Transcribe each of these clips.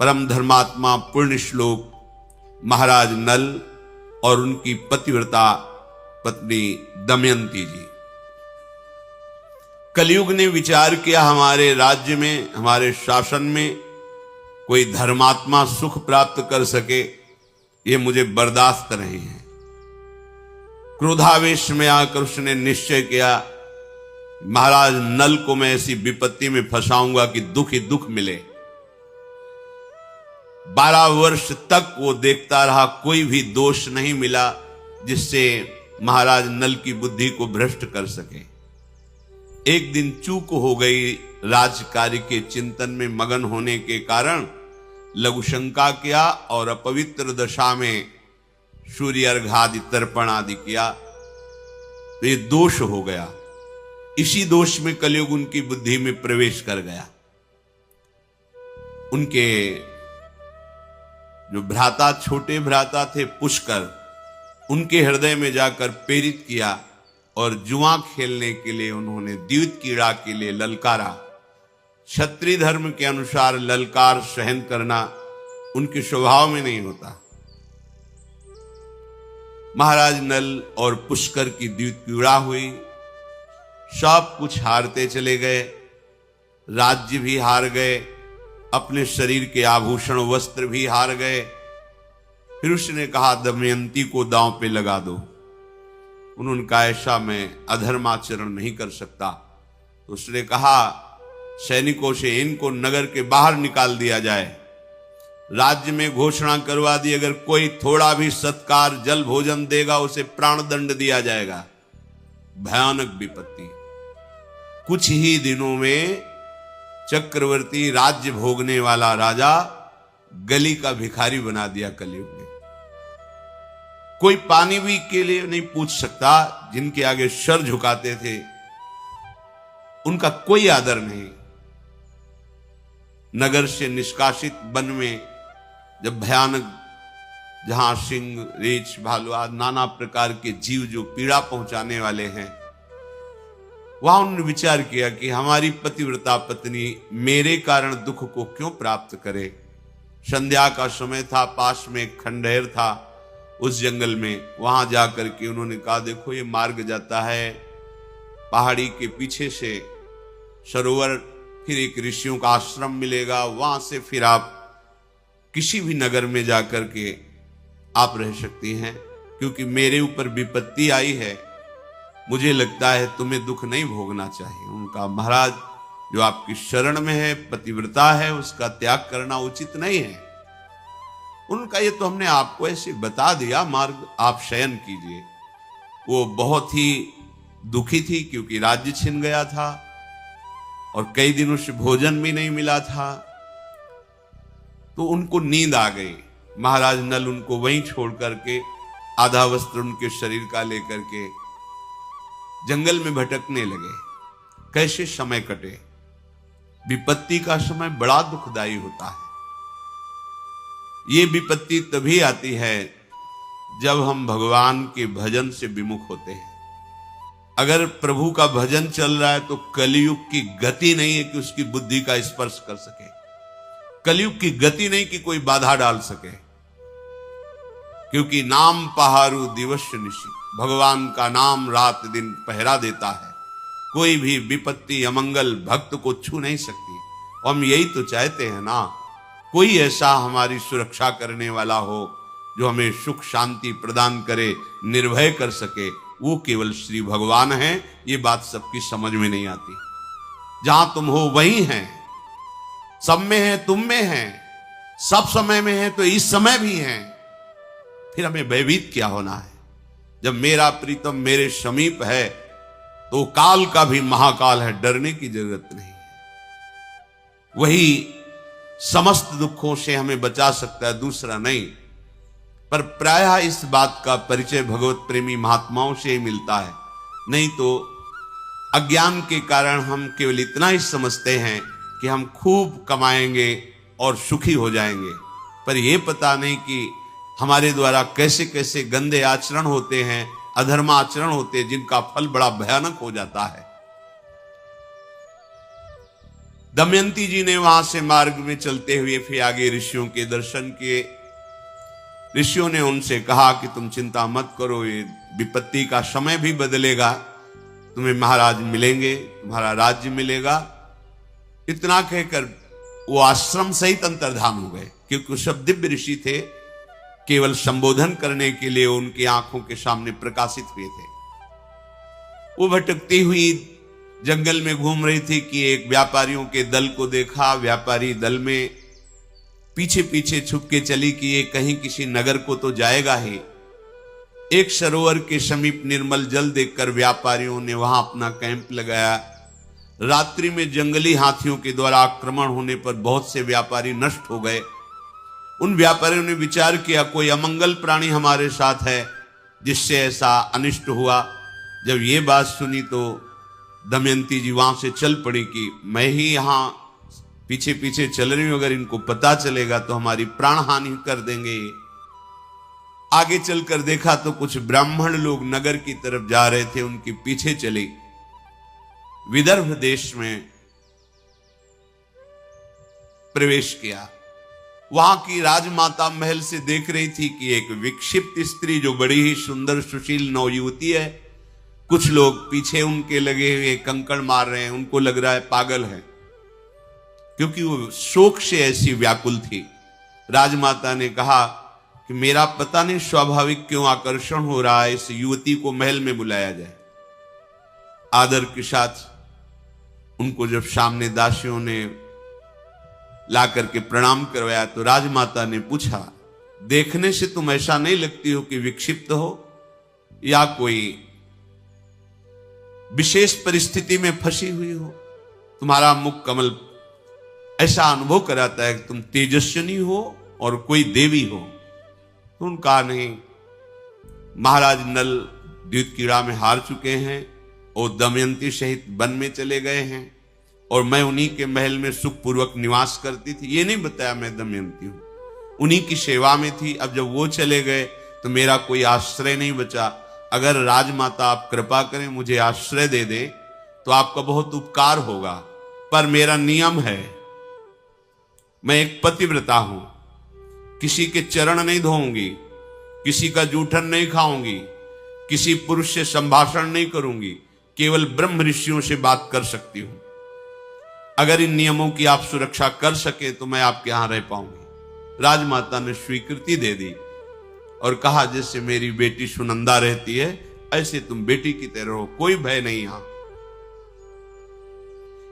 परम धर्मात्मा पुण्य श्लोक महाराज नल और उनकी पतिव्रता पत्नी दमयंती जी। कलयुग ने विचार किया हमारे राज्य में, हमारे शासन में कोई धर्मात्मा सुख प्राप्त कर सके, ये मुझे बर्दाश्त नहीं है। क्रोधावेश में आकर उसने निश्चय किया महाराज नल को मैं ऐसी विपत्ति में फंसाऊंगा कि दुख ही दुख मिले। 12 वर्ष तक वो देखता रहा, कोई भी दोष नहीं मिला जिससे महाराज नल की बुद्धि को भ्रष्ट कर सके। एक दिन चूक हो गई, राजकार्य के चिंतन में मगन होने के कारण लघुशंका किया और अपवित्र दशा में सूर्य अर्घादि तर्पण आदि किया, तो ये दोष हो गया। इसी दोष में कलयुग उनकी बुद्धि में प्रवेश कर गया। उनके जो भ्राता, छोटे भ्राता थे पुष्कर, उनके हृदय में जाकर प्रेरित किया और जुआ खेलने के लिए उन्होंने द्यूत कीड़ा के लिए ललकारा। क्षत्रिय धर्म के अनुसार ललकार सहन करना उनके स्वभाव में नहीं होता। महाराज नल और पुष्कर की द्यूत कीड़ा हुई, सब कुछ हारते चले गए, राज्य भी हार गए, अपने शरीर के आभूषण वस्त्र भी हार गए। फिर उसने कहा दमयंती को दांव पे लगा दो। उन्होंने कहा ऐसा मैं अधर्माचरण नहीं कर सकता। तो उसने कहा सैनिकों से इनको नगर के बाहर निकाल दिया जाए, राज्य में घोषणा करवा दी अगर कोई थोड़ा भी सत्कार जल भोजन देगा उसे प्राण दंड दिया जाएगा। भयानक विपत्ति। कुछ ही दिनों में चक्रवर्ती, राज्य भोगने वाला राजा गली का भिखारी बना दिया कलयुग ने। कोई पानी भी के लिए नहीं पूछ सकता, जिनके आगे सर झुकाते थे उनका कोई आदर नहीं। नगर से निष्कासित वन में जब भयानक, जहां सिंह, रीछ, भालू आदि नाना प्रकार के जीव जो पीड़ा पहुंचाने वाले हैं, वहां उन्होंने विचार किया कि हमारी पतिव्रता पत्नी मेरे कारण दुख को क्यों प्राप्त करे। संध्या का समय था, पास में एक खंडहर था उस जंगल में। वहां जाकर के उन्होंने कहा देखो ये मार्ग जाता है पहाड़ी के पीछे से सरोवर, फिर एक ऋषियों का आश्रम मिलेगा, वहां से फिर आप किसी भी नगर में जाकर के आप रह सकती हैं, क्योंकि मेरे ऊपर विपत्ति आई है, मुझे लगता है तुम्हें दुख नहीं भोगना चाहिए। उनका महाराज जो आपकी शरण में है, पतिव्रता है, उसका त्याग करना उचित नहीं है। उनका ये तो हमने आपको ऐसे बता दिया मार्ग, आप शयन कीजिए। वो बहुत ही दुखी थी क्योंकि राज्य छिन गया था और कई दिनों से भोजन भी नहीं मिला था, तो उनको नींद आ गई। महाराज नल उनको वहीं छोड़ करके आधा वस्त्र उनके शरीर का लेकर के जंगल में भटकने लगे। कैसे समय कटे। विपत्ति का समय बड़ा दुखदाई होता है। ये विपत्ति तभी आती है जब हम भगवान के भजन से विमुख होते हैं। अगर प्रभु का भजन चल रहा है तो कलयुग की गति नहीं है कि उसकी बुद्धि का स्पर्श कर सके। कलयुग की गति नहीं कि कोई बाधा डाल सके, क्योंकि नाम पहारू दिवस निशी, भगवान का नाम रात दिन पहरा देता है। कोई भी विपत्ति अमंगल भक्त को छू नहीं सकती। हम यही तो चाहते हैं ना, कोई ऐसा हमारी सुरक्षा करने वाला हो जो हमें सुख शांति प्रदान करे, निर्भय कर सके। वो केवल श्री भगवान हैं। ये बात सबकी समझ में नहीं आती। जहां तुम हो वहीं हैं, सब में है, तुम में है, सब समय में है तो इस समय भी है। फिर हमें भयभीत क्या होना है। जब मेरा प्रीतम मेरे समीप है तो काल का भी महाकाल है, डरने की जरूरत नहीं है। वही समस्त दुखों से हमें बचा सकता है, दूसरा नहीं। पर प्रायः इस बात का परिचय भगवत प्रेमी महात्माओं से ही मिलता है। नहीं तो अज्ञान के कारण हम केवल इतना ही समझते हैं कि हम खूब कमाएंगे और सुखी हो जाएंगे, पर यह पता नहीं कि हमारे द्वारा कैसे कैसे गंदे आचरण होते हैं, अधर्माचरण होते हैं, जिनका फल बड़ा भयानक हो जाता है। दमयंती जी ने वहां से मार्ग में चलते हुए फिर आगे ऋषियों के दर्शन किए। ऋषियों ने उनसे कहा कि तुम चिंता मत करो, ये विपत्ति का समय भी बदलेगा, तुम्हें महाराज मिलेंगे, तुम्हारा राज्य मिलेगा। इतना कहकर वो आश्रम सहित अंतर्धान हो गए, क्योंकि वो सब दिव्य ऋषि थे, केवल संबोधन करने के लिए उनकी आंखों के सामने प्रकाशित हुए थे। वो भटकती हुई जंगल में घूम रही थी कि एक व्यापारियों के दल को देखा। व्यापारी दल में पीछे पीछे छुप के चली कि ये कहीं किसी नगर को तो जाएगा ही। एक सरोवर के समीप निर्मल जल देखकर व्यापारियों ने वहां अपना कैंप लगाया। रात्रि में जंगली हाथियों के द्वारा आक्रमण होने पर बहुत से व्यापारी नष्ट हो गए। उन व्यापारियों ने विचार किया कोई अमंगल प्राणी हमारे साथ है जिससे ऐसा अनिष्ट हुआ। जब ये बात सुनी तो दमयंती जी वहां से चल पड़ी कि मैं ही यहां पीछे पीछे चल रही हूं, अगर इनको पता चलेगा तो हमारी प्राण हानि कर देंगे। आगे चलकर देखा तो कुछ ब्राह्मण लोग नगर की तरफ जा रहे थे, उनके पीछे चली। विदर्भ देश में प्रवेश किया। वहां की राजमाता महल से देख रही थी कि एक विक्षिप्त स्त्री जो बड़ी ही सुंदर सुशील नवयुवती है, कुछ लोग पीछे उनके लगे हुए कंकड़ मार रहे हैं, उनको लग रहा है पागल है, क्योंकि वो शोक से ऐसी व्याकुल थी। राजमाता ने कहा कि मेरा पता नहीं स्वाभाविक क्यों आकर्षण हो रहा है, इस युवती को महल में बुलाया जाए। आदर के साथ उनको जब सामने दासियों ने ला करके प्रणाम करवाया तो राजमाता ने पूछा, देखने से तुम ऐसा नहीं लगती हो कि विक्षिप्त हो या कोई विशेष परिस्थिति में फंसी हुई हो? तुम्हारा मुख कमल ऐसा अनुभव कराता है कि तुम तेजस्विनी हो और कोई देवी हो। तो उनका नहीं, महाराज नल द्युतक्रीड़ा में हार चुके हैं और दमयंती सहित वन में चले गए हैं और मैं उन्हीं के महल में सुखपूर्वक निवास करती थी। ये नहीं बताया मैं दमयंती हूं, उन्हीं की सेवा में थी। अब जब वो चले गए तो मेरा कोई आश्रय नहीं बचा। अगर राजमाता आप कृपा करें मुझे आश्रय दे दें तो आपका बहुत उपकार होगा, पर मेरा नियम है, मैं एक पतिव्रता हूं, किसी के चरण नहीं धोऊंगी, किसी का जूठन नहीं खाऊंगी, किसी पुरुष से संभाषण नहीं करूंगी, केवल ब्रह्म ऋषियों से बात कर सकती हूं। अगर इन नियमों की आप सुरक्षा कर सके तो मैं आपके यहां रह पाऊंगी। राजमाता ने स्वीकृति दे दी और कहा, जैसे मेरी बेटी सुनंदा रहती है ऐसे तुम बेटी की तरह रहो, कोई भय नहीं यहां।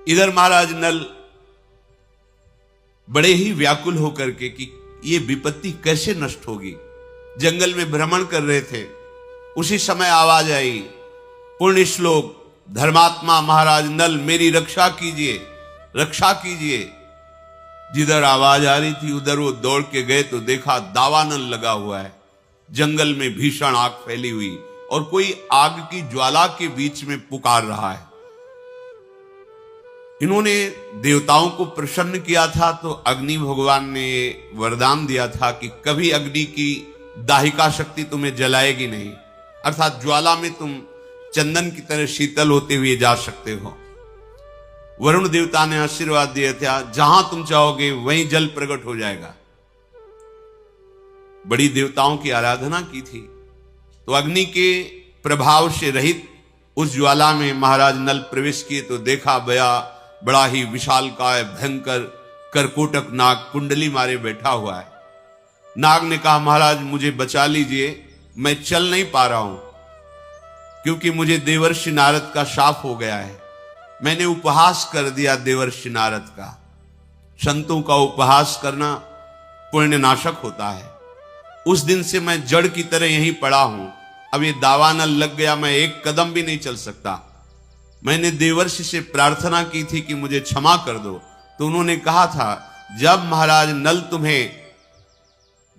इधर महाराज नल बड़े ही व्याकुल होकर के कि ये विपत्ति कैसे नष्ट होगी, जंगल में भ्रमण कर रहे थे। उसी समय आवाज आई, पुण्य श्लोक, धर्मात्मा महाराज नल मेरी रक्षा कीजिए, रक्षा कीजिए। जिधर आवाज आ रही थी उधर वो दौड़ के गए तो देखा दावानल लगा हुआ है, जंगल में भीषण आग फैली हुई और कोई आग की ज्वाला के बीच में पुकार रहा है। इन्होंने देवताओं को प्रसन्न किया था तो अग्नि भगवान ने वरदान दिया था कि कभी अग्नि की दाहिका शक्ति तुम्हें जलाएगी नहीं, अर्थात ज्वाला में तुम चंदन की तरह शीतल होते हुए जा सकते हो। वरुण देवता ने आशीर्वाद दिया था, जहां तुम चाहोगे वहीं जल प्रकट हो जाएगा। बड़ी देवताओं की आराधना की थी तो अग्नि के प्रभाव से रहित उस ज्वाला में महाराज नल प्रवेश किए तो देखा बड़ा ही विशालकाय भयंकर करकोटक नाग कुंडली मारे बैठा हुआ है। नाग ने कहा, महाराज मुझे बचा लीजिए, मैं चल नहीं पा रहा हूं क्योंकि मुझे देवर्षि नारद का शाप हो गया है। मैंने उपहास कर दिया देवर्षि नारद का। संतों का उपहास करना पुण्य नाशक होता है। उस दिन से मैं जड़ की तरह यहीं पड़ा हूं। अब ये दावानल लग गया, मैं एक कदम भी नहीं चल सकता। मैंने देवर्षि से प्रार्थना की थी कि मुझे क्षमा कर दो, तो उन्होंने कहा था जब महाराज नल तुम्हें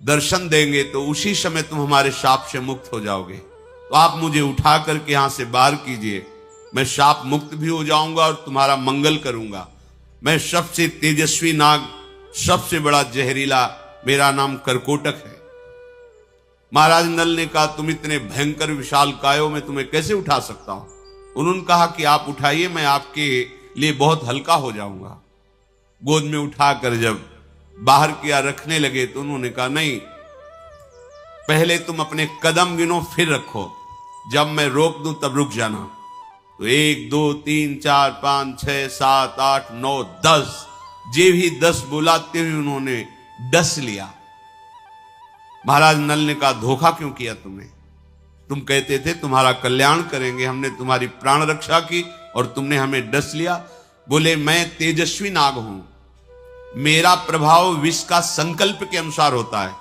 दर्शन देंगे तो उसी समय तुम हमारे शाप से मुक्त हो जाओगे। तो आप मुझे उठा करके यहां से बाहर कीजिए, मैं शाप मुक्त भी हो जाऊंगा और तुम्हारा मंगल करूंगा। मैं सबसे तेजस्वी नाग, सबसे बड़ा जहरीला, मेरा नाम करकोटक है। महाराज नल ने कहा, तुम इतने भयंकर विशाल कायो में तुम्हें कैसे उठा सकता हूं? उन्होंने कहा कि आप उठाइए, मैं आपके लिए बहुत हल्का हो जाऊंगा। गोद में उठाकर जब बाहर किया रखने लगे तो उन्होंने कहा नहीं, पहले तुम अपने कदम गिनो फिर रखो, जब मैं रोक दूं तब रुक जाना। तो 1 2 3 4 5 6 7 8 9 10 जे भी 10 बुलाते हुए उन्होंने डस लिया। महाराज नल ने कहा धोखा क्यों किया तुमने? तुम कहते थे तुम्हारा कल्याण करेंगे, हमने तुम्हारी प्राण रक्षा की और तुमने हमें डस लिया। बोले मैं तेजस्वी नाग हूं, मेरा प्रभाव विष का संकल्प के अनुसार होता है।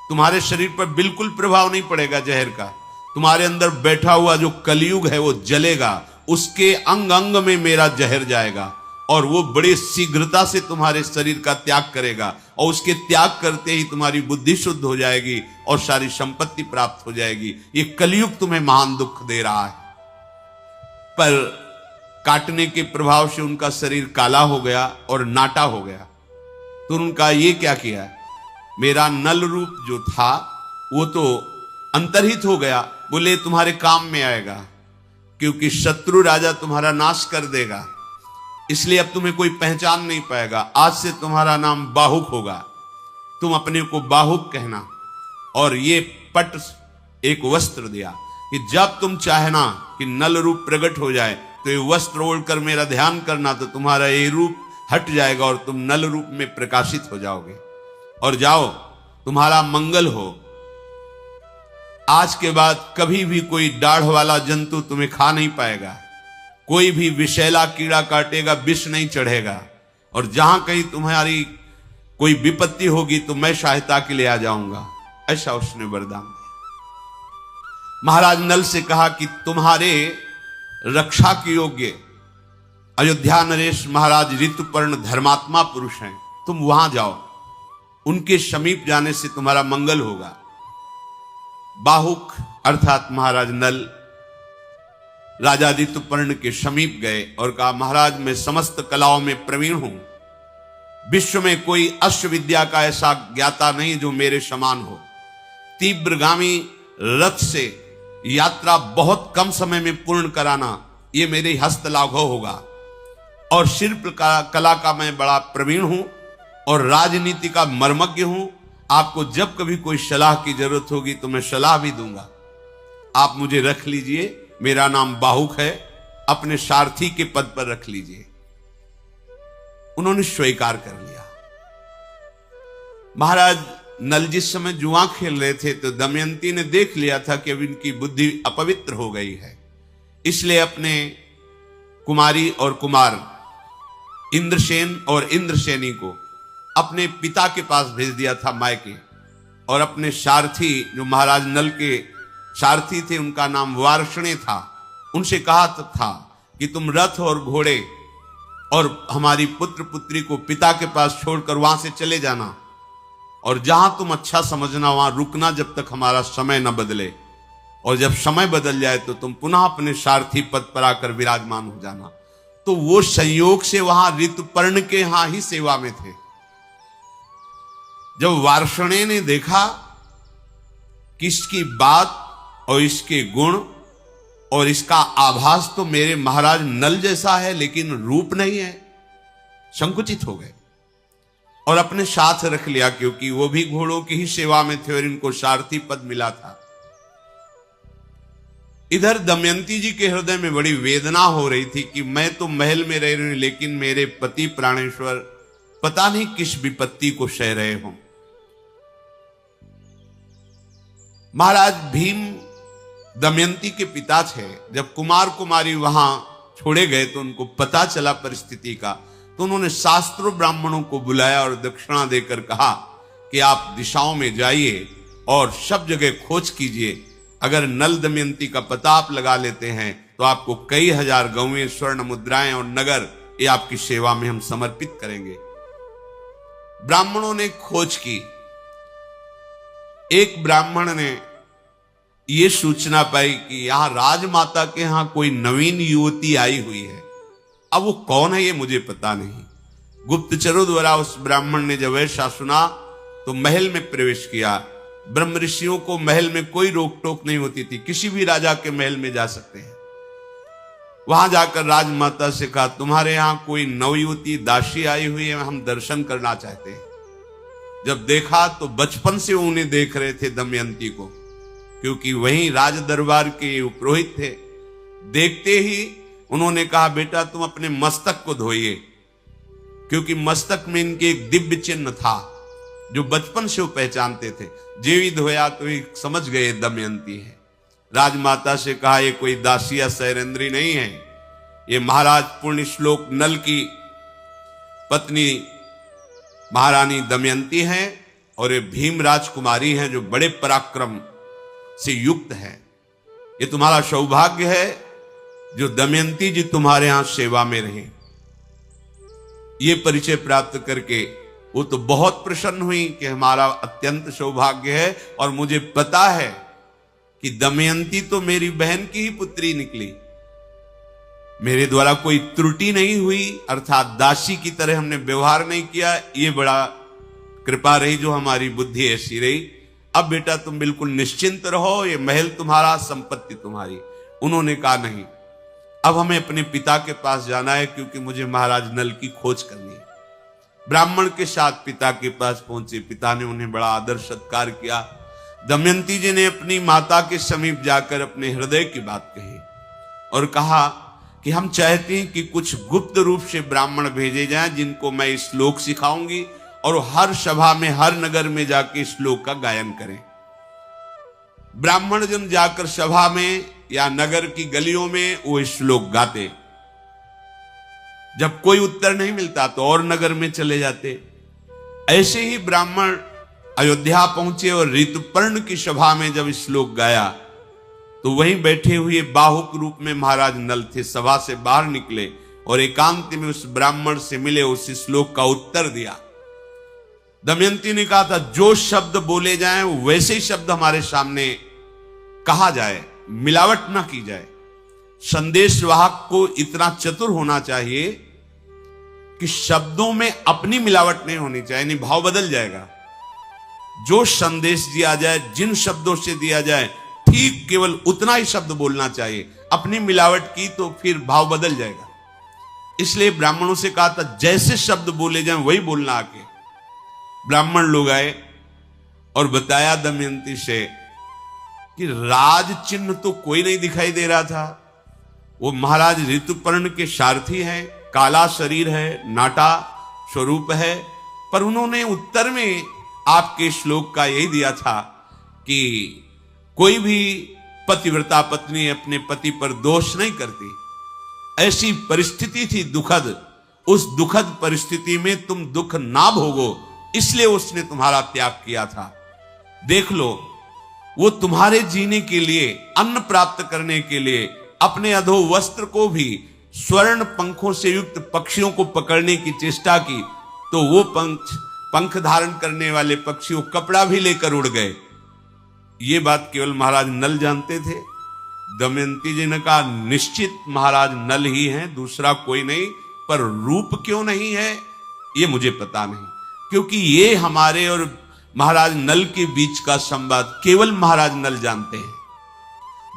तुम्हारे शरीर पर बिल्कुल प्रभाव नहीं पड़ेगा जहर का। तुम्हारे अंदर बैठा हुआ जो कलयुग है वो जलेगा, उसके अंग अंग में मेरा जहर जाएगा और वो बड़ी शीघ्रता से तुम्हारे शरीर का त्याग करेगा और उसके त्याग करते ही तुम्हारी बुद्धि शुद्ध हो जाएगी और सारी संपत्ति प्राप्त हो जाएगी। ये कलयुग तुम्हें महान दुख दे रहा है। पर काटने के प्रभाव से उनका शरीर काला हो गया और नाटा हो गया। तो उनका ये क्या किया, मेरा नल रूप जो था वो तो अंतर्हित हो गया। बोले तुम्हारे काम में आएगा, क्योंकि शत्रु राजा तुम्हारा नाश कर देगा, इसलिए अब तुम्हें कोई पहचान नहीं पाएगा। आज से तुम्हारा नाम बाहुक होगा, तुम अपने को बाहुक कहना। और ये पट एक वस्त्र दिया कि जब तुम चाहना कि नल रूप प्रकट हो जाए तो ये वस्त्र ओढ़कर मेरा ध्यान करना, तो तुम्हारा ये रूप हट जाएगा और तुम नल रूप में प्रकाशित हो जाओगे। और जाओ, तुम्हारा मंगल हो। आज के बाद कभी भी कोई दाढ़ वाला जंतु तुम्हें खा नहीं पाएगा, कोई भी विषैला कीड़ा काटेगा, विष नहीं चढ़ेगा, और जहां कहीं तुम्हारी कोई विपत्ति होगी तो मैं सहायता के लिए आ जाऊंगा। ऐसा उसने वरदान दिया। महाराज नल से कहा कि तुम्हारे रक्षा के योग्य अयोध्या नरेश महाराज ऋतुपर्ण धर्मात्मा पुरुष हैं, तुम वहां जाओ, उनके समीप जाने से तुम्हारा मंगल होगा। बाहुक अर्थात महाराज नल राजा ऋतुपर्ण के समीप गए और कहा महाराज मैं समस्त कलाओं में प्रवीण हूं, विश्व में कोई अश्व विद्या का ऐसा ज्ञाता नहीं जो मेरे समान हो। तीव्रगामी रथ से यात्रा बहुत कम समय में पूर्ण कराना ये मेरे हस्त लाघव होगा, और शिल्प कला का मैं बड़ा प्रवीण हूं और राजनीति का मर्मज्ञ हूं। आपको जब कभी कोई सलाह की जरूरत होगी तो मैं सलाह भी दूंगा, आप मुझे रख लीजिए, मेरा नाम बाहुक है, अपने सारथी के पद पर रख लीजिए। उन्होंने स्वीकार कर लिया। महाराज नल जिस समय जुआ खेल रहे थे तो दमयंती ने देख लिया था कि अब इनकी बुद्धि अपवित्र हो गई है, इसलिए अपने कुमारी और कुमार इंद्रसेन और इंद्रसेनी को अपने पिता के पास भेज दिया था मायके, और अपने सारथी जो महाराज नल के सारथी थे उनका नाम वार्ष्णे था, उनसे कहा था कि तुम रथ और घोड़े और हमारी पुत्र पुत्री को पिता के पास छोड़कर वहां से चले जाना, और जहां तुम अच्छा समझना वहां रुकना जब तक हमारा समय न बदले, और जब समय बदल जाए तो तुम पुनः अपने सारथी पद पर आकर विराजमान हो जाना। तो वो संयोग से वहां ऋतुपर्ण के यहां ही सेवा में थे। जब वार्ष्णे ने देखा कि इसकी बात और इसके गुण और इसका आभास तो मेरे महाराज नल जैसा है लेकिन रूप नहीं है, संकुचित हो गए और अपने साथ रख लिया, क्योंकि वो भी घोड़ों की ही सेवा में थे और इनको सारथी पद मिला था। इधर दमयंती जी के हृदय में बड़ी वेदना हो रही थी कि मैं तो महल में रह रही हूं लेकिन मेरे पति प्राणेश्वर पता नहीं किस विपत्ति को सह रहे हों। महाराज भीम दमयंती के पिता थे। जब कुमार कुमारी वहां छोड़े गए तो उनको पता चला परिस्थिति का, तो उन्होंने शास्त्रों ब्राह्मणों को बुलाया और दक्षिणा देकर कहा कि आप दिशाओं में जाइए और सब जगह खोज कीजिए, अगर नल दमयंती का पता आप लगा लेते हैं तो आपको कई हजार गौएं, स्वर्ण मुद्राएं और नगर ये आपकी सेवा में हम समर्पित करेंगे। ब्राह्मणों ने खोज की। एक ब्राह्मण ने यह सूचना पाई कि यहां राजमाता के यहां कोई नवीन युवती आई हुई है। अब वो कौन है ये मुझे पता नहीं। गुप्तचरों द्वारा उस ब्राह्मण ने जब ऐसा सुना तो महल में प्रवेश किया। ब्रह्म ऋषियों को महल में कोई रोक टोक नहीं होती थी, किसी भी राजा के महल में जा सकते हैं। वहां जाकर राजमाता से कहा, तुम्हारे यहां कोई नवयुवती दासी आई हुई है, हम दर्शन करना चाहते हैं। जब देखा तो बचपन से उन्हें देख रहे थे दमयंती को, क्योंकि वहीं राज दरबार के पुरोहित थे। देखते ही उन्होंने कहा, बेटा तुम अपने मस्तक को धोइए, क्योंकि मस्तक में इनके एक दिव्य चिन्ह था जो बचपन से वो पहचानते थे। जेवी धोया तो ये समझ गए दमयंती है। राजमाता से कहा, ये कोई दासी या शैलेंद्री नहीं है, ये महाराज पुण्य श्लोक नल की पत्नी महारानी दमयंती हैं, और ये भीम राजकुमारी हैं जो बड़े पराक्रम से युक्त है। ये तुम्हारा सौभाग्य है जो दमयंती जी तुम्हारे यहां सेवा में रहे। ये परिचय प्राप्त करके वो तो बहुत प्रसन्न हुई कि हमारा अत्यंत सौभाग्य है, और मुझे पता है कि दमयंती तो मेरी बहन की ही पुत्री निकली, मेरे द्वारा कोई त्रुटि नहीं हुई, अर्थात दासी की तरह हमने व्यवहार नहीं किया। ये बड़ा कृपा रही जो हमारी बुद्धि ऐसी रही। अब बेटा तुम बिल्कुल निश्चिंत रहो, ये महल तुम्हारा, संपत्ति तुम्हारी। उन्होंने कहा, नहीं, अब हमें अपने पिता के पास जाना है, क्योंकि मुझे महाराज नल की खोज करनी है। ब्राह्मण के साथ पिता के पास पहुंचे। पिता ने उन्हें बड़ा आदर सत्कार किया। दमयंती जी ने अपनी माता के समीप जाकर अपने हृदय की बात कही और कहा कि हम चाहते हैं कि कुछ गुप्त रूप से ब्राह्मण भेजे जाएं, जिनको मैं श्लोक सिखाऊंगी, और हर सभा में, हर नगर में जाके श्लोक का गायन करें। ब्राह्मण जन जाकर सभा में या नगर की गलियों में वो श्लोक गाते। जब कोई उत्तर नहीं मिलता तो और नगर में चले जाते। ऐसे ही ब्राह्मण अयोध्या पहुंचे और ऋतुपर्ण की सभा में जब श्लोक गाया तो वहीं बैठे हुए बाहुक रूप में महाराज नल थे। सभा से बाहर निकले और एकांत में उस ब्राह्मण से मिले, उस श्लोक का उत्तर दिया। दमयंती ने कहा था, जो शब्द बोले जाएं वैसे ही शब्द हमारे सामने कहा जाए, मिलावट ना की जाए। संदेश वाहक को इतना चतुर होना चाहिए कि शब्दों में अपनी मिलावट नहीं होनी चाहिए, नहीं भाव बदल जाएगा। जो संदेश दिया जाए, जिन शब्दों से दिया जाए, ठीक केवल उतना ही शब्द बोलना चाहिए। अपनी मिलावट की तो फिर भाव बदल जाएगा। इसलिए ब्राह्मणों से कहा था, जैसे शब्द बोले जाएं वही बोलना आके। ब्राह्मण लोग आए और बताया दमयंती से कि राज चिन्ह तो कोई नहीं दिखाई दे रहा था। वो महाराज ऋतुपर्ण के सारथी हैं, काला शरीर है, नाटा स्वरूप है, पर उन्होंने उत्तर में आपके श्लोक का यही दिया था कि कोई भी पतिव्रता पत्नी अपने पति पर दोष नहीं करती। ऐसी परिस्थिति थी दुखद, उस दुखद परिस्थिति में तुम दुख ना भोगो, इसलिए उसने तुम्हारा त्याग किया था। देख लो, वो तुम्हारे जीने के लिए, अन्न प्राप्त करने के लिए अपने अधो वस्त्र को भी स्वर्ण पंखों से युक्त पक्षियों को पकड़ने की चेष्टा की, तो वो पंख धारण करने वाले पक्षी वो कपड़ा भी लेकर उड़ गए। ये बात केवल महाराज नल जानते थे। दमयंती जी ने कहा, निश्चित महाराज नल ही हैं, दूसरा कोई नहीं, पर रूप क्यों नहीं है ये मुझे पता नहीं, क्योंकि ये हमारे और महाराज नल के बीच का संवाद केवल महाराज नल जानते हैं।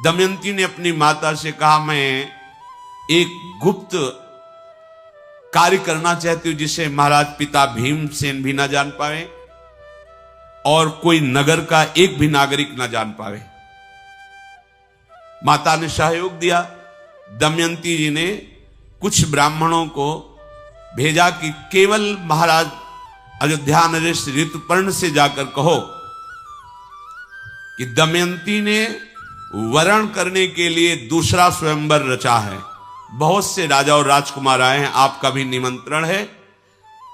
दमयंती ने अपनी माता से कहा, मैं एक गुप्त कार्य करना चाहती हूं जिसे महाराज पिता भीमसेन भी ना जान पाए और कोई नगर का एक भी नागरिक ना जान पाए। माता ने सहयोग दिया। दमयंती जी ने कुछ ब्राह्मणों को भेजा कि केवल महाराज अयोध्या नरेश ऋतुपर्ण से जाकर कहो कि दमयंती ने वरण करने के लिए दूसरा स्वयंवर रचा है। बहुत से राजा और राजकुमार आए हैं, आपका भी निमंत्रण है,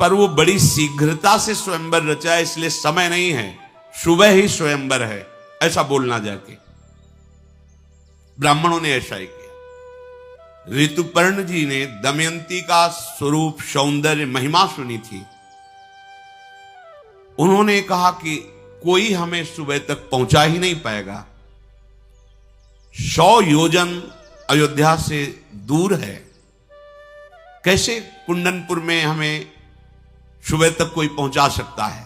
पर वो बड़ी शीघ्रता से स्वयंवर रचा है, इसलिए समय नहीं है, सुबह ही स्वयंवर है, ऐसा बोलना जाके। ब्राह्मणों ने ऐसा ही किया। ऋतुपर्ण जी ने दमयंती का स्वरूप, सौंदर्य, महिमा सुनी थी। उन्होंने कहा कि कोई हमें सुबह तक पहुंचा ही नहीं पाएगा, 100 योजन अयोध्या से दूर है, कैसे कुंडनपुर में हमें सुबह तक कोई पहुंचा सकता है।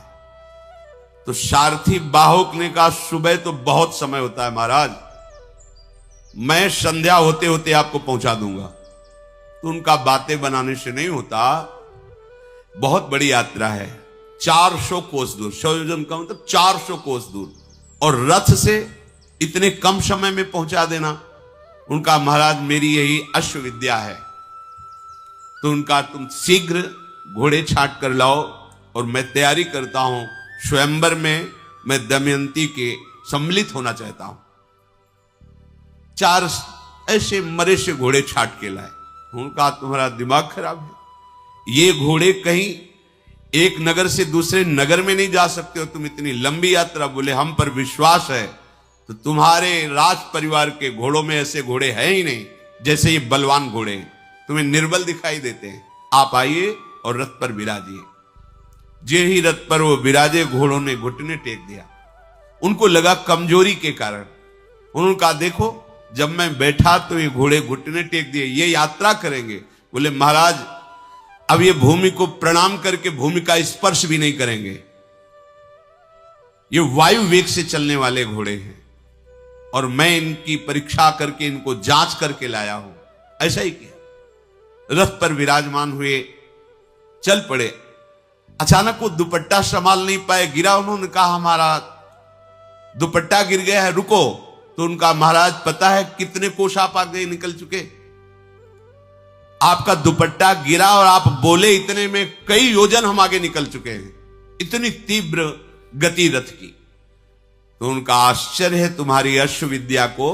तो सारथी बाहुक ने कहा, सुबह तो बहुत समय होता है महाराज, मैं संध्या होते होते आपको पहुंचा दूंगा। तो उनका बातें बनाने से नहीं होता। बहुत बड़ी यात्रा है, 400 कोस दूर, 100 योजन का मतलब 400 कोस दूर, और रथ से इतने कम समय में पहुंचा देना। उनका महाराज मेरी यही अश्व विद्या है, तो उनका तुम शीघ्र घोड़े छांट कर लाओ और मैं तैयारी करता हूं, स्वयंवर में मैं दमयंती के सम्मिलित होना चाहता हूं। 4 ऐसे मरे से घोड़े छाट के लाए। उनका तुम्हारा दिमाग खराब है, ये घोड़े कहीं एक नगर से दूसरे नगर में नहीं जा सकते हो, तुम इतनी लंबी यात्रा। बोले हम पर विश्वास है, तो तुम्हारे राज परिवार के घोड़ों में ऐसे घोड़े हैं ही नहीं, जैसे ये बलवान घोड़े हैं, तुम्हें निर्बल दिखाई देते हैं। आप आइए और रथ पर विराजिए। जे ही रथ पर वो विराजे, घोड़ों ने घुटने टेक दिया। उनको लगा कमजोरी के कारण। उन्होंने कहा देखो, जब मैं बैठा तो ये घोड़े घुटने टेक दिए, ये यात्रा करेंगे। बोले महाराज अब ये भूमि को प्रणाम करके भूमि का स्पर्श भी नहीं करेंगे, ये वायु वेग से चलने वाले घोड़े हैं और मैं इनकी परीक्षा करके इनको जांच करके लाया हूं। ऐसा ही किया, रथ पर विराजमान हुए, चल पड़े। अचानक वो दुपट्टा संभाल नहीं पाए, गिरा। उन्होंने कहा हमारा दुपट्टा गिर गया है, रुको। तो उनका महाराज पता है कितने कोस आप आगे निकल चुके? आपका दुपट्टा गिरा और आप बोले इतने में कई योजन हम आगे निकल चुके हैं, इतनी तीव्र गति रथ की। तो उनका आश्चर्य है तुम्हारी अश्व विद्या को,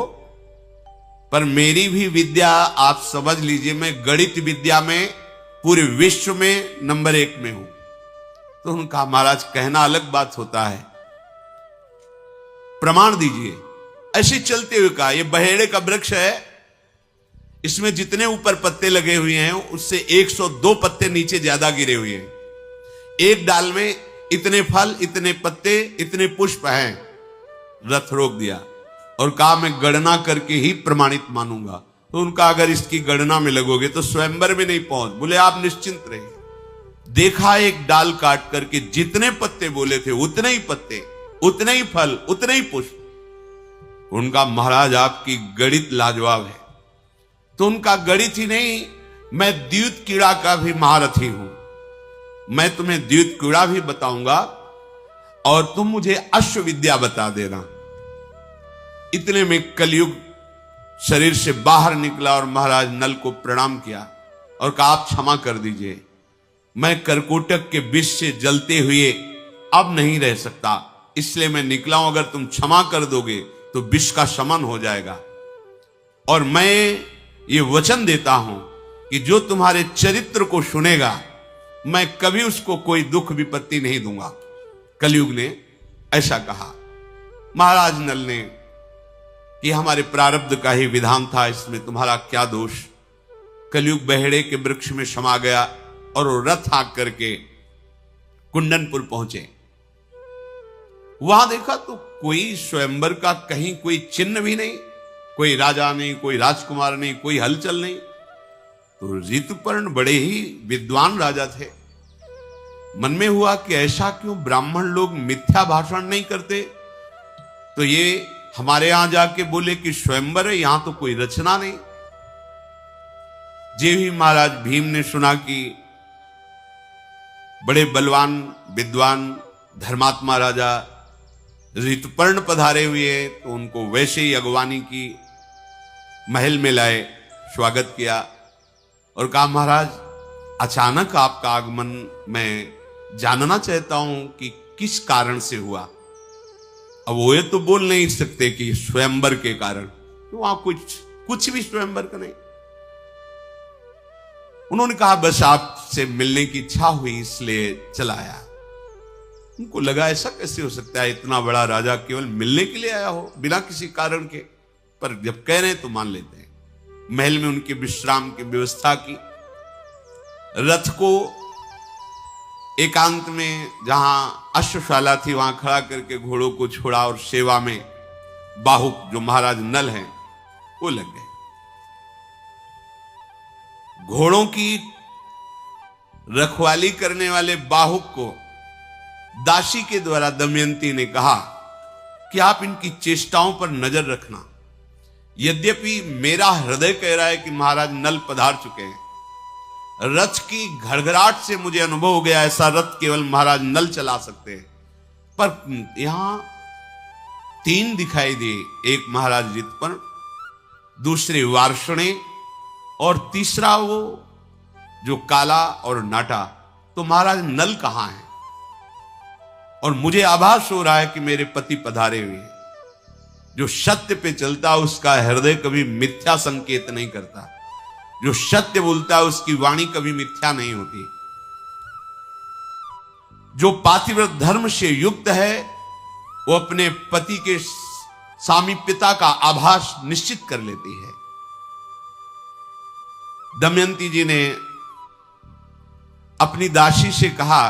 पर मेरी भी विद्या आप समझ लीजिए, मैं गणित विद्या में पूरे विश्व में नंबर 1 में हूं। तो उनका महाराज कहना अलग बात होता है, प्रमाण दीजिए। ऐसे चलते हुए कहा, यह बहेड़े का वृक्ष है, इसमें जितने ऊपर पत्ते लगे हुए हैं उससे 102 पत्ते नीचे ज्यादा गिरे हुए हैं। एक डाल में इतने फल, इतने पत्ते, इतने पुष्प हैं। रथ रोक दिया और कहा मैं गणना करके ही प्रमाणित मानूंगा। तो उनका अगर इसकी गणना में लगोगे तो स्वयंवर में नहीं पहुंच। बोले आप निश्चिंत रहिए। देखा एक डाल काट करके जितने पत्ते बोले थे उतने ही पत्ते, उतने ही फल, उतने ही पुष्प। उनका महाराज आपकी गणित लाजवाब है। तो उनका गणित ही नहीं, मैं द्यूत कीड़ा का भी महारथी हूं। मैं तुम्हें द्यूत कीड़ा भी बताऊंगा और तुम मुझे अश्व विद्या बता देना। इतने में कलयुग शरीर से बाहर निकला और महाराज नल को प्रणाम किया और कहा आप क्षमा कर दीजिए, मैं करकोटक के विष से जलते हुए अब नहीं रह सकता, इसलिए मैं निकला हूं। अगर तुम क्षमा कर दोगे तो विष का शमन हो जाएगा। और मैं ये वचन देता हूं कि जो तुम्हारे चरित्र को सुनेगा मैं कभी उसको कोई दुख विपत्ति नहीं दूंगा। कलयुग ने ऐसा कहा। महाराज नल ने कि हमारे प्रारब्ध का ही विधान था, इसमें तुम्हारा क्या दोष। कलयुग बहेड़े के वृक्ष में समा गया और वो रथ हाँक करके कुंडनपुर पहुंचे। वहां देखा तो कोई स्वयंवर का कहीं कोई चिन्ह भी नहीं, कोई राजा नहीं, कोई राजकुमार नहीं, कोई हलचल नहीं। तो ऋतुपर्ण बड़े ही विद्वान राजा थे। मन में हुआ कि ऐसा क्यों ब्राह्मण लोग मिथ्या भाषण नहीं करते। तो ये हमारे यहां जाके बोले कि स्वयंवर है, यहां तो कोई रचना नहीं। जे ही महाराज भीम ने सुना कि बड़े बलवान विद्वान धर्मात्मा राजा ऋतुपर्ण पधारे हुए हैं, तो उनको वैसे ही अगवानी की, महल में लाए, स्वागत किया और कहा महाराज अचानक आपका आगमन मैं जानना चाहता हूं कि किस कारण से हुआ। अब वो ये तो बोल नहीं सकते कि स्वयंवर के कारण, तो वहां कुछ भी स्वयंवर का नहीं। उन्होंने कहा बस आपसे मिलने की इच्छा हुई इसलिए चला आया। उनको लगा ऐसा कैसे हो सकता है, इतना बड़ा राजा केवल मिलने के लिए आया हो बिना किसी कारण के। पर जब कह रहे हैं तो मान लेते हैं। महल में उनके विश्राम की व्यवस्था की। रथ को एकांत में जहां अश्वशाला थी वहां खड़ा करके घोड़ों को छोड़ा और सेवा में बाहुक जो महाराज नल हैं वो लग गए। घोड़ों की रखवाली करने वाले बाहुक को दासी के द्वारा दमयंती ने कहा कि आप इनकी चेष्टाओं पर नजर रखना। यद्यपि मेरा हृदय कह रहा है कि महाराज नल पधार चुके हैं, रथ की घड़घड़ाहट से मुझे अनुभव हो गया ऐसा रथ केवल महाराज नल चला सकते हैं। पर यहां 3 दिखाई दिए, एक महाराज ऋतुपर्ण, दूसरे वार्ष्णेय और तीसरा वो जो काला और नाटा। तो महाराज नल कहां है? और मुझे आभास हो रहा है कि मेरे पति पधारे हुए हैं। जो सत्य पे चलता उसका हृदय कभी मिथ्या संकेत नहीं करता, जो सत्य बोलता है उसकी वाणी कभी मिथ्या नहीं होती। जो पातिव्रत धर्म से युक्त है वो अपने पति के सामीप्यता का आभास निश्चित कर लेती है। दमयंती जी ने अपनी दासी से कहा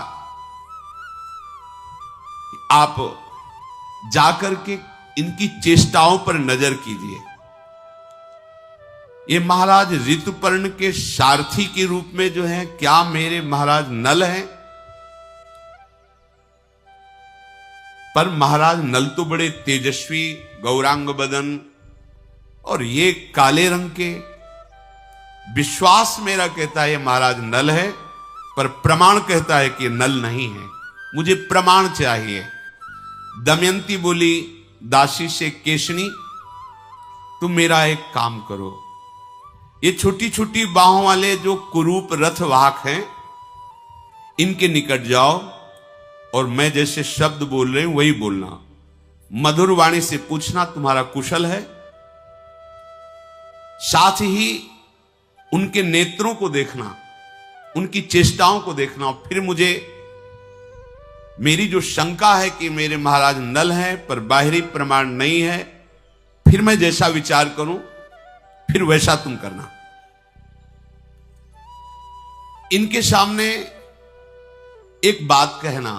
कि आप जाकर के इनकी चेष्टाओं पर नजर कीजिए। ये महाराज ऋतुपर्ण के सारथी के रूप में जो है, क्या मेरे महाराज नल हैं? पर महाराज नल तो बड़े तेजस्वी, गौरांग बदन और ये काले रंग के। विश्वास मेरा कहता है महाराज नल है, पर प्रमाण कहता है कि नल नहीं है। मुझे प्रमाण चाहिए। दमयंती बोली दासी से, केशनी तुम मेरा एक काम करो, ये छोटी छोटी बाहों वाले जो कुरूप रथवाहक हैं इनके निकट जाओ और मैं जैसे शब्द बोल रहे हूं वही बोलना। मधुर वाणी से पूछना तुम्हारा कुशल है। साथ ही उनके नेत्रों को देखना, उनकी चेष्टाओं को देखना। और फिर मुझे मेरी जो शंका है कि मेरे महाराज नल हैं पर बाहरी प्रमाण नहीं है, फिर मैं जैसा विचार करूं फिर वैसा तुम करना। इनके सामने एक बात कहना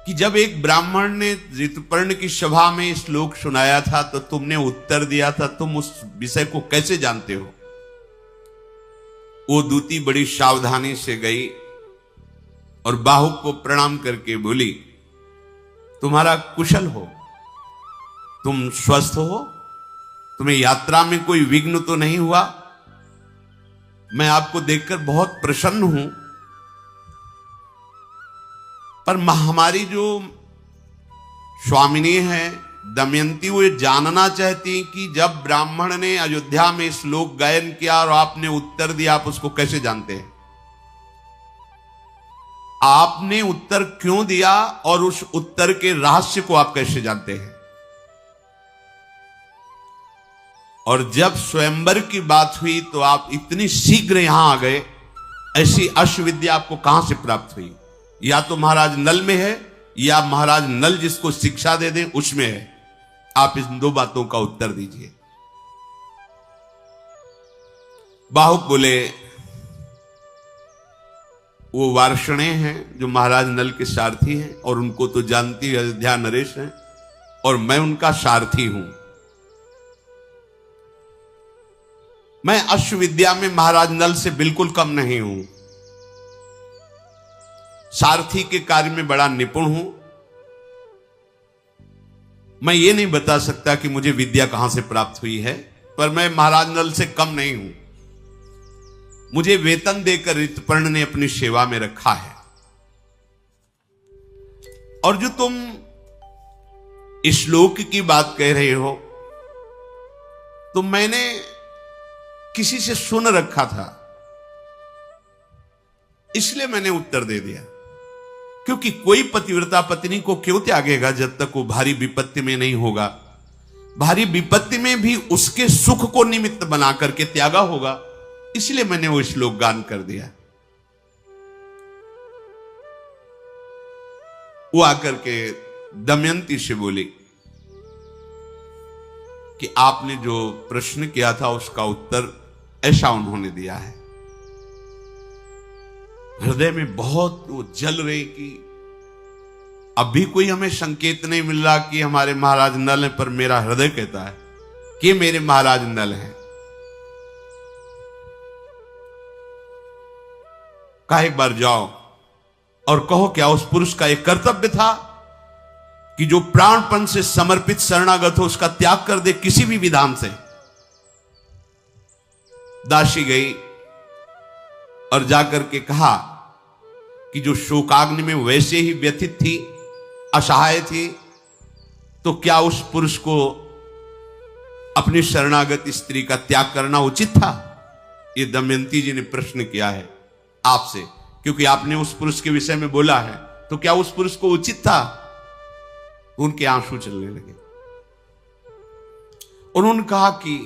कि जब एक ब्राह्मण ने ऋतुपर्ण की सभा में श्लोक सुनाया था तो तुमने उत्तर दिया था, तुम उस विषय को कैसे जानते हो? वो दूती बड़ी सावधानी से गई और बाहुक को प्रणाम करके बोली, तुम्हारा कुशल हो, तुम स्वस्थ हो, तुम्हें यात्रा में कोई विघ्न तो नहीं हुआ? मैं आपको देखकर बहुत प्रसन्न हूं, पर हमारी जो स्वामिनी है दमयंती, वो ये जानना चाहती कि जब ब्राह्मण ने अयोध्या में श्लोक गायन किया और आपने उत्तर दिया, आप उसको कैसे जानते हैं? आपने उत्तर क्यों दिया और उस उत्तर के रहस्य को आप कैसे जानते हैं? और जब स्वयंवर की बात हुई तो आप इतनी शीघ्र यहां आ गए, ऐसी अश्वविद्या आपको कहां से प्राप्त हुई? या तो महाराज नल में है या महाराज नल जिसको शिक्षा दे दें उसमें है। आप इन 2 बातों का उत्तर दीजिए। बाहुक बोले, वो वार्ष्णेय हैं जो महाराज नल के सारथी हैं और उनको तो जानती अयोध्या नरेश हैं और मैं उनका सारथी हूं। मैं अश्वविद्या में महाराज नल से बिल्कुल कम नहीं हूं, सारथी के कार्य में बड़ा निपुण हूं। मैं ये नहीं बता सकता कि मुझे विद्या कहां से प्राप्त हुई है, पर मैं महाराज नल से कम नहीं हूं। मुझे वेतन देकर ऋतुपर्ण ने अपनी सेवा में रखा है। और जो तुम श्लोक की बात कह रहे हो तो मैंने किसी से सुन रखा था, इसलिए मैंने उत्तर दे दिया। क्योंकि कोई पतिव्रता पत्नी को क्यों त्यागेगा जब तक वो भारी विपत्ति में नहीं होगा? भारी विपत्ति में भी उसके सुख को निमित्त बना करके त्यागा होगा, इसलिए मैंने वो श्लोक गान कर दिया। वो आकर के दमयंती से बोली कि आपने जो प्रश्न किया था उसका उत्तर ऐसा उन्होंने दिया है। हृदय में बहुत वो जल रही कि अभी कोई हमें संकेत नहीं मिल रहा कि हमारे महाराज नल हैं, पर मेरा हृदय कहता है कि मेरे महाराज नल हैं। कहा एक बार जाओ और कहो क्या उस पुरुष का एक कर्तव्य था कि जो प्राणपण से समर्पित शरणागत हो उसका त्याग कर दे किसी भी विधान से। दासी गई और जाकर के कहा कि जो शोकाग्नि में वैसे ही व्यथित थी, असहाय थी, तो क्या उस पुरुष को अपनी शरणागत स्त्री का त्याग करना उचित था? ये दमयंती जी ने प्रश्न किया है आपसे, क्योंकि आपने उस पुरुष के विषय में बोला है, तो क्या उस पुरुष को उचित था? उनके आंसू चलने लगे। उन्होंने कहा कि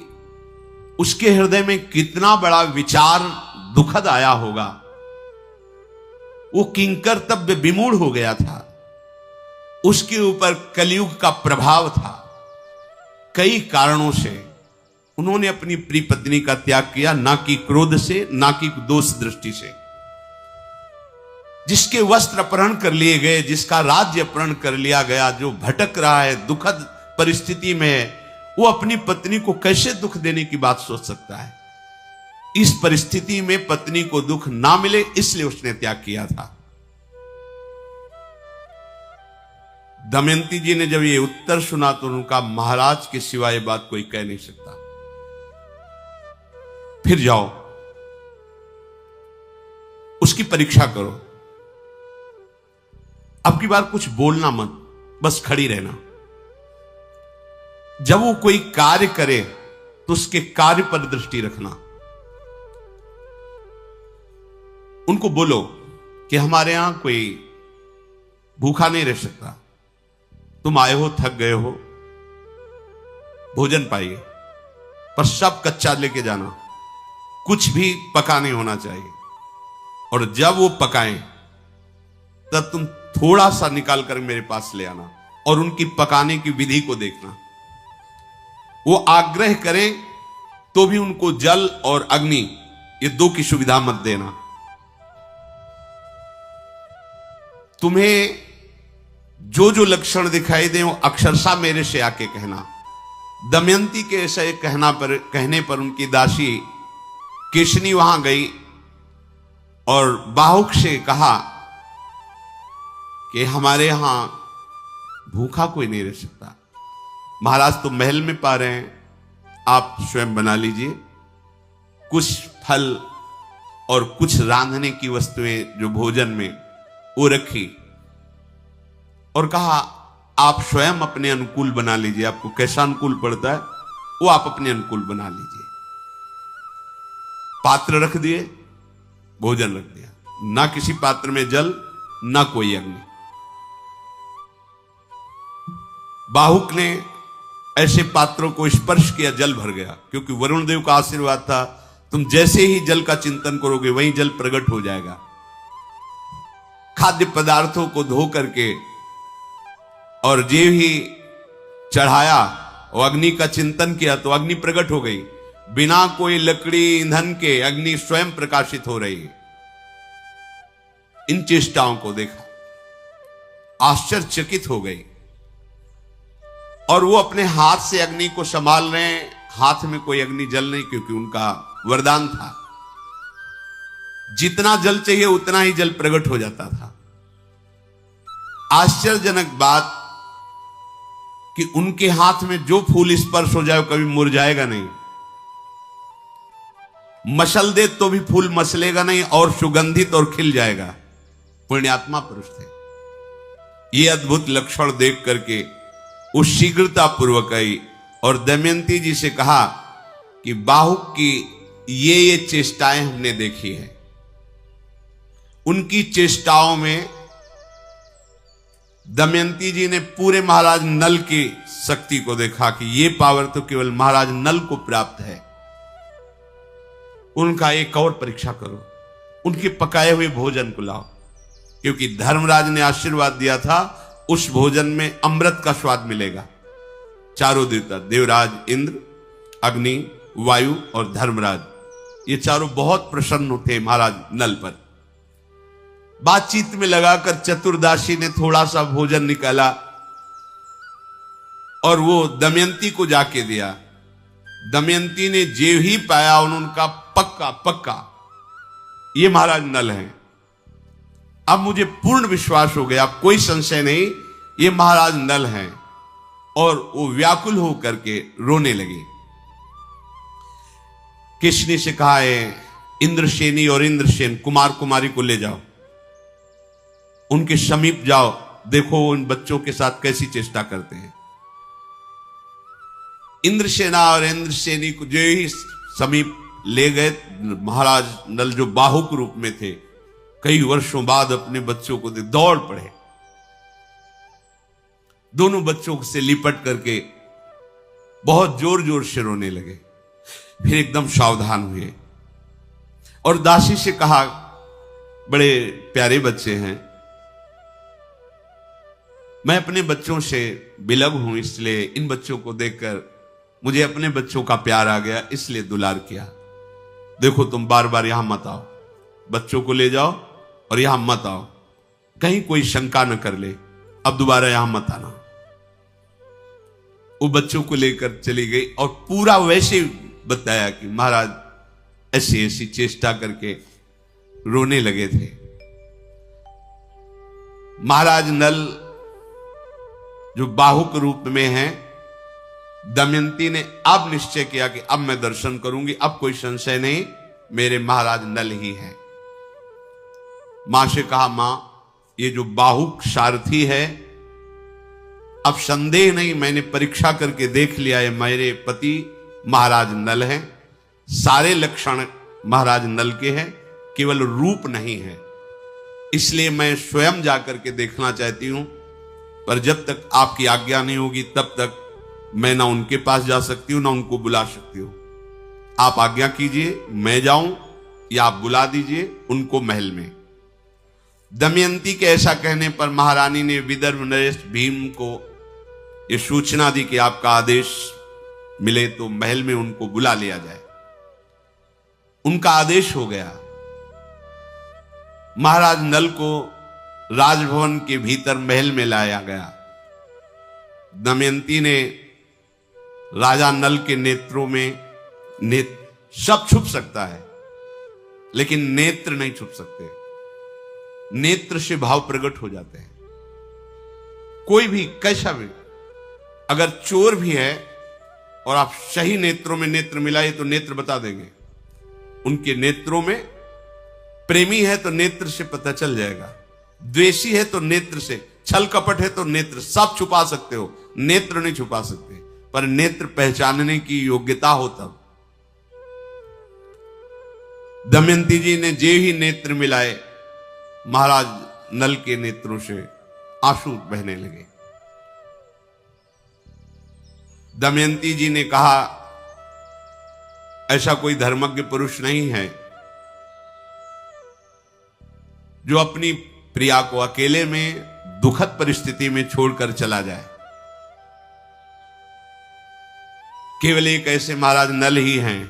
उसके हृदय में कितना बड़ा विचार दुखद आया होगा। वो किंकर्तव्य विमूढ़ हो गया था, उसके ऊपर कलयुग का प्रभाव था। कई कारणों से उन्होंने अपनी प्रिय पत्नी का त्याग किया, ना कि क्रोध से, ना कि दोष दृष्टि से। जिसके वस्त्र अपहरण कर लिए गए, जिसका राज्य अपहरण कर लिया गया, जो भटक रहा है, दुखद परिस्थिति में है, वो अपनी पत्नी को कैसे दुख देने की बात सोच सकता है? इस परिस्थिति में पत्नी को दुख ना मिले, इसलिए उसने त्याग किया था। दमयंती जी ने जब ये उत्तर सुना तो उनका, महाराज के सिवाय बात कोई कह नहीं सकता, फिर जाओ उसकी परीक्षा करो, अब की बार कुछ बोलना मत, बस खड़ी रहना। जब वो कोई कार्य करे तो उसके कार्य पर दृष्टि रखना। उनको बोलो कि हमारे यहां कोई भूखा नहीं रह सकता, तुम आए हो, थक गए हो, भोजन पाइए, पर सब कच्चा लेके जाना, कुछ भी पका नहीं होना चाहिए। और जब वो पकाएं तब तुम थोड़ा सा निकाल कर मेरे पास ले आना और उनकी पकाने की विधि को देखना। वो आग्रह करें तो भी उनको जल और अग्नि, ये दो की सुविधा मत देना। तुम्हें जो जो लक्षण दिखाई दे वो अक्षरशः मेरे से आके कहना। दमयंती के ऐसे कहने पर उनकी दासी केशनी वहां गई और बाहुक से कहा कि हमारे यहां भूखा कोई नहीं रह सकता, महाराज तो महल में पा रहे हैं, आप स्वयं बना लीजिए। कुछ फल और कुछ रांधने की वस्तुएं जो भोजन में, वो रखी और कहा आप स्वयं अपने अनुकूल बना लीजिए, आपको कैसा अनुकूल पड़ता है वो आप अपने अनुकूल बना लीजिए। पात्र रख दिए, भोजन रख दिया, ना किसी पात्र में जल, ना कोई अग्नि। बाहुक ने ऐसे पात्रों को स्पर्श किया, जल भर गया, क्योंकि वरुण देव का आशीर्वाद था, तुम जैसे ही जल का चिंतन करोगे वहीं जल प्रकट हो जाएगा। खाद्य पदार्थों को धो करके और जे ही चढ़ाया और अग्नि का चिंतन किया तो अग्नि प्रकट हो गई। बिना कोई लकड़ी ईंधन के अग्नि स्वयं प्रकाशित हो रही है। इन चेष्टाओं को देखा, आश्चर्यचकित हो गई और वो अपने हाथ से अग्नि को संभाल रहे हैं। हाथ में कोई अग्नि जल नहीं, क्योंकि उनका वरदान था, जितना जल चाहिए उतना ही जल प्रकट हो जाता था। आश्चर्यजनक बात कि उनके हाथ में जो फूल स्पर्श हो जाए कभी मुरझाएगा नहीं, मसल दे तो भी फूल मसलेगा नहीं और सुगंधित और खिल जाएगा। पुण्यात्मा पुरुष थे। ये अद्भुत लक्षण देख करके वो शीघ्रता पूर्वक आई और दमयंती जी से कहा कि बाहुक की ये चेष्टाएं हमने देखी है। उनकी चेष्टाओं में दमयंती जी ने पूरे महाराज नल की शक्ति को देखा कि ये पावर तो केवल महाराज नल को प्राप्त है। उनका एक और परीक्षा करो, उनके पकाए हुए भोजन को लाओ, क्योंकि धर्मराज ने आशीर्वाद दिया था उस भोजन में अमृत का स्वाद मिलेगा। चारों देवता, देवराज इंद्र, अग्नि, वायु और धर्मराज, ये चारों बहुत प्रसन्न थे महाराज नल पर। बातचीत में लगाकर चतुर्दासी ने थोड़ा सा भोजन निकाला और वो दमयंती को जाके दिया। दमयंती ने जे ही पाया उनका पक्का पक्का ये महाराज नल हैं। अब मुझे पूर्ण विश्वास हो गया, कोई संशय नहीं, ये महाराज नल हैं। और वो व्याकुल होकर के रोने लगे। किसने से कहा है इंद्रसेनी और इंद्रसेन कुमार कुमारी को ले जाओ, उनके समीप जाओ, देखो उन बच्चों के साथ कैसी चेष्टा करते हैं। इंद्रसेना और इंद्रसेनी को जो ही समीप ले गए, महाराज नल जो बाहुक रूप में थे, कई वर्षों बाद अपने बच्चों को दौड़ पड़े, दोनों बच्चों से लिपट करके बहुत जोर जोर से रोने लगे। फिर एकदम सावधान हुए और दासी से कहा, बड़े प्यारे बच्चे हैं, मैं अपने बच्चों से बिलग हूं, इसलिए इन बच्चों को देखकर मुझे अपने बच्चों का प्यार आ गया, इसलिए दुलार किया। देखो तुम बार बार यहां मत आओ, बच्चों को ले जाओ और यहां मत आओ, कहीं कोई शंका न कर ले, अब दोबारा यहां मत आना। वो बच्चों को लेकर चली गई और पूरा वैसे बताया कि महाराज ऐसी ऐसी चेष्टा करके रोने लगे थे। महाराज नल जो बाहुक रूप में हैं, दमयंती ने अब निश्चय किया कि अब मैं दर्शन करूंगी, अब कोई संशय नहीं, मेरे महाराज नल ही हैं। मां से कहा, मां ये जो बाहुक सारथी है, अब संदेह नहीं, मैंने परीक्षा करके देख लिया है, मेरे पति महाराज नल हैं, सारे लक्षण महाराज नल के हैं, केवल रूप नहीं है, इसलिए मैं स्वयं जाकर के देखना चाहती हूं, पर जब तक आपकी आज्ञा नहीं होगी तब तक मैं ना उनके पास जा सकती हूं ना उनको बुला सकती हूं। आप आज्ञा कीजिए, मैं जाऊं या आप बुला दीजिए उनको महल में। दमयंती के ऐसा कहने पर महारानी ने विदर्भ नरेश भीम को यह सूचना दी कि आपका आदेश मिले तो महल में उनको बुला लिया जाए। उनका आदेश हो गया। महाराज नल को राजभवन के भीतर महल में लाया गया। दमयंती ने राजा नल के नेत्रों में सब छुप सकता है लेकिन नेत्र नहीं छुप सकते। नेत्र से भाव प्रकट हो जाते हैं। कोई भी कैसा भी, अगर चोर भी है और आप सही नेत्रों में नेत्र मिलाए तो नेत्र बता देंगे। उनके नेत्रों में, प्रेमी है तो नेत्र से पता चल जाएगा, द्वेषी है तो नेत्र से, छल कपट है तो नेत्र, सब छुपा सकते हो, नेत्र नहीं छुपा सकते, पर नेत्र पहचानने की योग्यता हो तब। दमयंती जी ने जे ही नेत्र मिलाए, महाराज नल के नेत्रों से आंसू बहने लगे। दमयंती जी ने कहा, ऐसा कोई धर्मज्ञ पुरुष नहीं है जो अपनी प्रिया को अकेले में दुखद परिस्थिति में छोड़कर चला जाए। केवल एक ऐसे महाराज नल ही हैं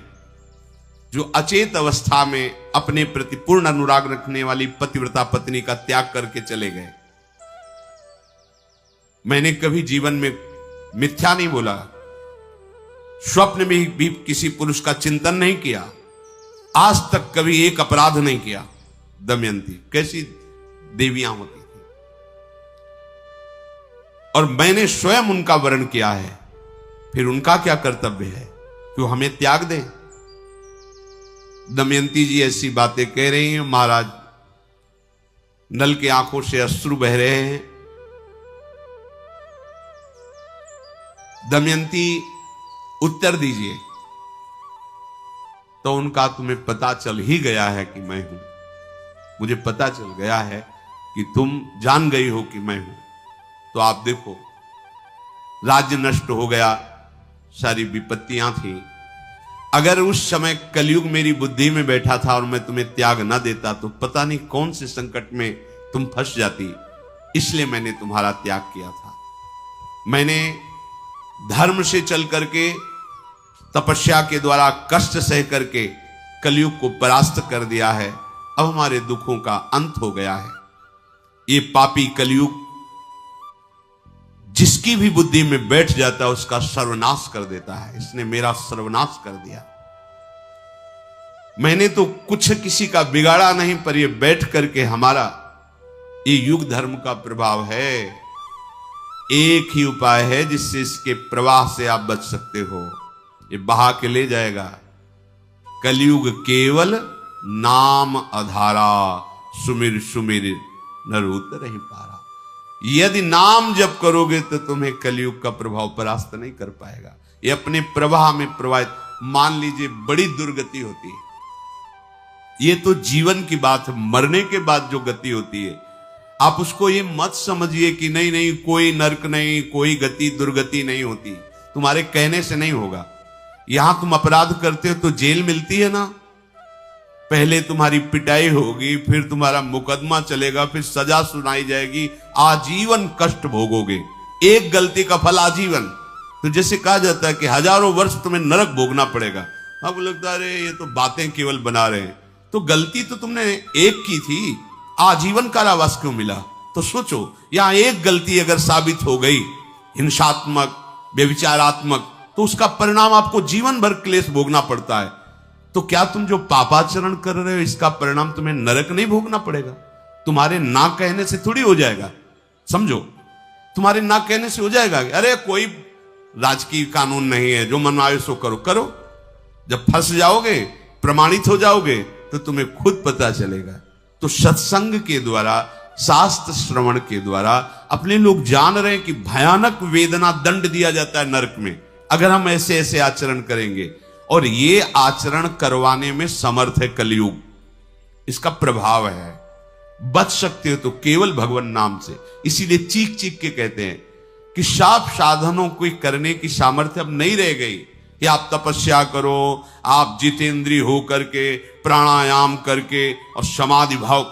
जो अचेत अवस्था में अपने प्रति पूर्ण अनुराग रखने वाली पतिव्रता पत्नी का त्याग करके चले गए। मैंने कभी जीवन में मिथ्या नहीं बोला, स्वप्न में भी किसी पुरुष का चिंतन नहीं किया, आज तक कभी एक अपराध नहीं किया। दमयंती कैसी देवियां होती थी, और मैंने स्वयं उनका वर्ण किया है, फिर उनका क्या कर्तव्य है कि वो हमें त्याग दें। दमयंती जी ऐसी बातें कह रही हैं, महाराज नल की आंखों से अश्रु बह रहे हैं। दमयंती उत्तर दीजिए। तो उनका, तुम्हें पता चल ही गया है कि मैं हूं, मुझे पता चल गया है कि तुम जान गई हो कि मैं हूं। तो आप देखो, राज्य नष्ट हो गया, सारी विपत्तियां थी। अगर उस समय कलयुग मेरी बुद्धि में बैठा था और मैं तुम्हें त्याग न देता तो पता नहीं कौन से संकट में तुम फंस जाती, इसलिए मैंने तुम्हारा त्याग किया था। मैंने धर्म से चल करके, तपस्या के द्वारा कष्ट सह करके कलयुग को परास्त कर दिया है। अब हमारे दुखों का अंत हो गया है। ये पापी कलयुग जिसकी भी बुद्धि में बैठ जाता है उसका सर्वनाश कर देता है। इसने मेरा सर्वनाश कर दिया। मैंने तो कुछ किसी का बिगाड़ा नहीं, पर ये बैठ करके हमारा ये युग धर्म का प्रभाव है। एक ही उपाय है जिससे इसके प्रवाह से आप बच सकते हो, ये बहा के ले जाएगा। कलयुग केवल नाम अधारा, सुमिर सुमिर नर उतर ही पारा। यदि नाम जप करोगे तो तुम्हें कलयुग का प्रभाव परास्त नहीं कर पाएगा। ये अपने प्रवाह में प्रवाहित, मान लीजिए बड़ी दुर्गति होती है, ये तो जीवन की बात है, मरने के बाद जो गति होती है, आप उसको ये मत समझिए कि नहीं नहीं कोई नरक नहीं, कोई गति दुर्गति नहीं होती, तुम्हारे कहने से नहीं होगा। यहां तुम अपराध करते हो तो जेल मिलती है ना, पहले तुम्हारी पिटाई होगी, फिर तुम्हारा मुकदमा चलेगा, फिर सजा सुनाई जाएगी, आजीवन कष्ट भोगोगे, एक गलती का फल आजीवन। तो जैसे कहा जाता है कि हजारों वर्ष तुम्हें नरक भोगना पड़ेगा। अब लगता है ये तो बातें केवल बना रहे हैं, तो गलती तो तुमने एक की थी, आजीवन कारावास क्यों मिला? तो सोचो, यहां एक गलती अगर साबित हो गई हिंसात्मक, व्यभिचारात्मक, तो उसका परिणाम आपको जीवन भर क्लेश भोगना पड़ता है। तो क्या तुम जो पापाचरण कर रहे हो इसका परिणाम तुम्हें नरक नहीं भोगना पड़ेगा? तुम्हारे ना कहने से थोड़ी हो जाएगा, समझो, तुम्हारे ना कहने से हो जाएगा। अरे कोई राजकीय कानून नहीं है, जो मन आए सो करो करो। जब फंस जाओगे, प्रमाणित हो जाओगे, तो तुम्हें खुद पता चलेगा। तो सत्संग के द्वारा, शास्त्र श्रवण के द्वारा अपने लोग जान रहे हैं कि भयानक वेदना, दंड दिया जाता है नरक में अगर हम ऐसे ऐसे आचरण करेंगे। और ये आचरण करवाने में समर्थ है कलयुग, इसका प्रभाव है। बच सकते हो तो केवल भगवान नाम से। इसीलिए चीख चीख के कहते हैं कि शाप साधनों को करने की सामर्थ्य अब नहीं रह गई कि आप तपस्या करो, आप जितेंद्रिय हो करके प्राणायाम करके और समाधि भाव,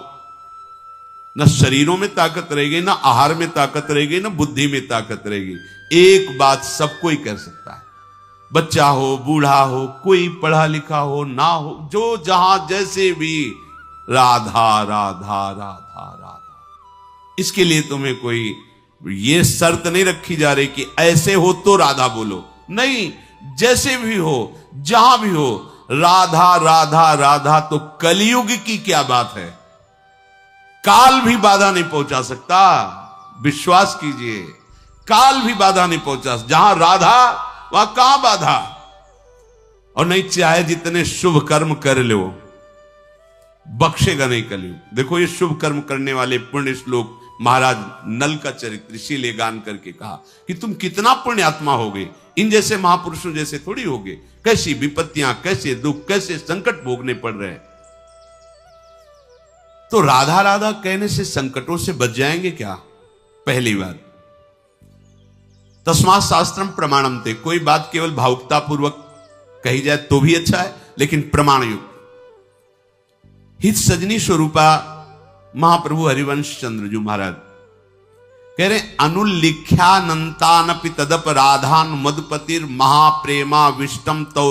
न शरीरों में ताकत रहेगी, न आहार में ताकत रहेगी, न बुद्धि में ताकत रहेगी। एक बात सब कोई कर सकता है, बच्चा हो, बूढ़ा हो, कोई पढ़ा लिखा हो ना हो, जो जहां जैसे भी, राधा राधा राधा राधा। इसके लिए तुम्हें कोई ये शर्त नहीं रखी जा रही कि ऐसे हो तो राधा बोलो, नहीं, जैसे भी हो, जहां भी हो, राधा राधा राधा। तो कलयुग की क्या बात है, काल भी बाधा नहीं पहुंचा सकता, विश्वास कीजिए, काल भी बाधा नहीं पहुंचा। जहां राधा वहां कहां बाधा। और नहीं चाहे जितने शुभ कर्म कर लो, बख्शेगा नहीं कलयुग। देखो ये शुभ कर्म करने वाले पुण्य श्लोक महाराज नल का चरित्र इसीलिए गान करके कहा कि तुम कितना पुण्यात्मा हो गए, इन जैसे महापुरुषों जैसे थोड़ी हो गए। कैसी विपत्तियां, कैसे दुख, कैसे संकट भोगने पड़ रहे हैं। तो राधा राधा कहने से संकटों से बच जाएंगे क्या? पहली बात, तस्मात् शास्त्रम प्रमाणमते। कोई बात केवल भावुकता पूर्वक कही जाए तो भी अच्छा है, लेकिन प्रमाण युक्त। हित सजनी स्वरूपा महाप्रभु हरिवंश चंद्रजू महाराज कह रहे, अनुल्लिख्यानंतानपि तदप राधान मधुपतिर महाप्रेमा विष्टम तो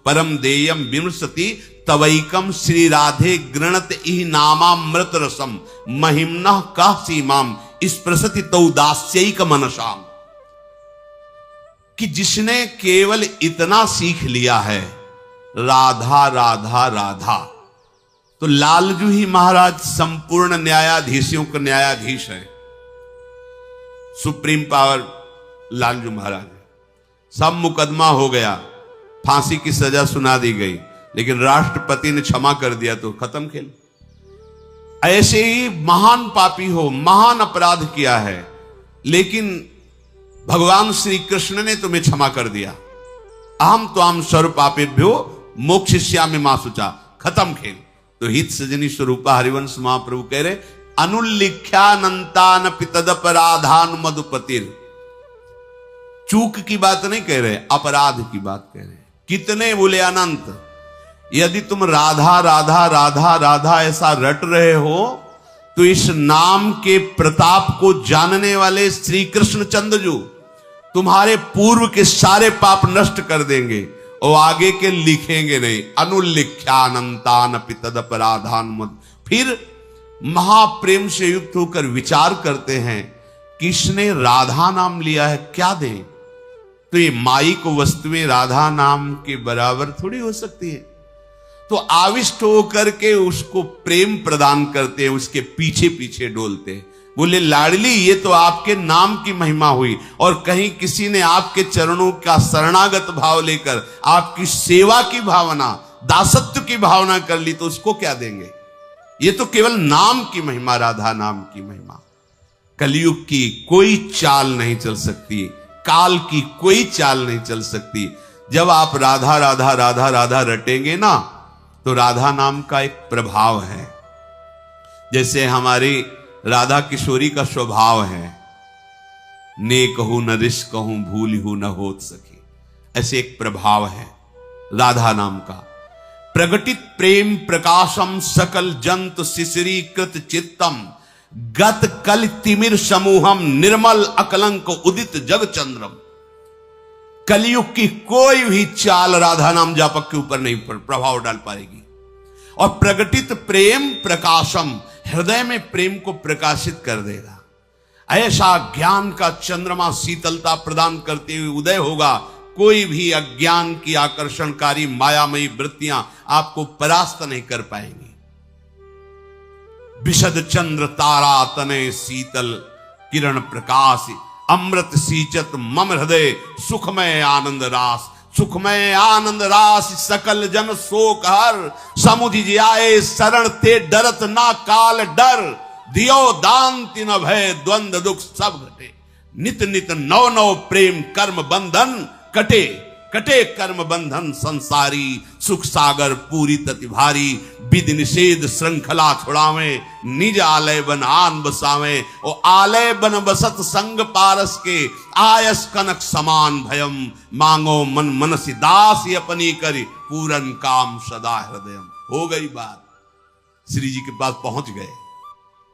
परम देयम विमृशति तवैकम श्री राधे गृणत इह नामामृत रसम महिम्नः कः सीमाम स्पृशति तौ दास्यैक मनसाम। कि जिसने केवल इतना सीख लिया है, राधा राधा राधा, तो लालजू ही महाराज संपूर्ण न्यायाधीशों का न्यायाधीश है, सुप्रीम पावर लालजू महाराज है। सब मुकदमा हो गया, फांसी की सजा सुना दी गई, लेकिन राष्ट्रपति ने क्षमा कर दिया तो खत्म खेल। ऐसे ही महान पापी हो, महान अपराध किया है, लेकिन भगवान श्री कृष्ण ने तुम्हें क्षमा कर दिया। अहम त्वाम सर्व पापेभ्यो मोक्षयिष्यामि मा शुचा, खत्म खेल। तो हित सजनी स्वरूपा हरिवंश महाप्रभु कह रहे, अनुल्लिख्यानंतानपि तदपराधान मधुपतिर। चूक की बात नहीं कह रहे, अपराध की बात कह रहे। कितने बोले अनंत। यदि तुम राधा राधा राधा राधा ऐसा रट रहे हो, तो इस नाम के प्रताप को जानने वाले श्री कृष्ण चंद्रजू तुम्हारे पूर्व के सारे पाप नष्ट कर देंगे और आगे के लिखेंगे नहीं। अनुल्लिख्यानंतानपि तदपराधान मद। फिर महाप्रेम से युक्त होकर विचार करते हैं कि इसने राधा नाम लिया है, क्या दें? तो ये माई को वस्तुएं राधा नाम के बराबर थोड़ी हो सकती है। तो आविष्ट होकर के उसको प्रेम प्रदान करते हैं, उसके पीछे पीछे डोलते हैं। बोले लाडली, ये तो आपके नाम की महिमा हुई, और कहीं किसी ने आपके चरणों का शरणागत भाव लेकर आपकी सेवा की भावना दासत्व की भावना कर ली तो उसको क्या देंगे? ये तो केवल नाम की महिमा, राधा नाम की महिमा। कलयुग की कोई चाल नहीं चल सकती, काल की कोई चाल नहीं चल सकती। जब आप राधा राधा राधा राधा रटेंगे ना, तो राधा नाम का एक प्रभाव है। जैसे हमारी राधा किशोरी का स्वभाव है, ने कहूं न रिस कहूं भूल हूं न होत सके, ऐसे एक प्रभाव है राधा नाम का। प्रगटित प्रेम प्रकाशम सकल जंतु शिशिरी कृत चित्तम गत कल तिमिर समूहम निर्मल अकलंक उदित जग चंद्रम। कलयुग की कोई भी चाल राधा नाम जापक के ऊपर नहीं प्रभाव डाल पाएगी। और प्रगटित प्रेम प्रकाशम, हृदय में प्रेम को प्रकाशित कर देगा। ऐसा ज्ञान का चंद्रमा शीतलता प्रदान करते हुए उदय होगा, कोई भी अज्ञान की आकर्षणकारी मायामयी वृत्तियां आपको परास्त नहीं कर पाएंगी। विशद चंद्र तारा तने शीतल किरण प्रकाश अमृत सींचत मम हृदय सुखमय आनंद रास। सुखमय आनंद रास सकल जन शोक हर समुझ आए शरण ते डरत ना काल डर। दियो दान तिन भय द्वंद दुख सब घटे नित नित नव नव प्रेम कर्म बंधन कटे। कटे कर्म बंधन संसारी सुख सागर पूरी तति भारी। विधि निषेध श्रृंखला छुड़ावे निज आलय बन आन बसावे। ओ आलय बन बसत संग पारस के आयस कनक समान भयम। मांगो मन मनसी दास अपनी करी पूरन काम सदा हृदयम। हो गई बात, श्री जी के पास पहुंच गए।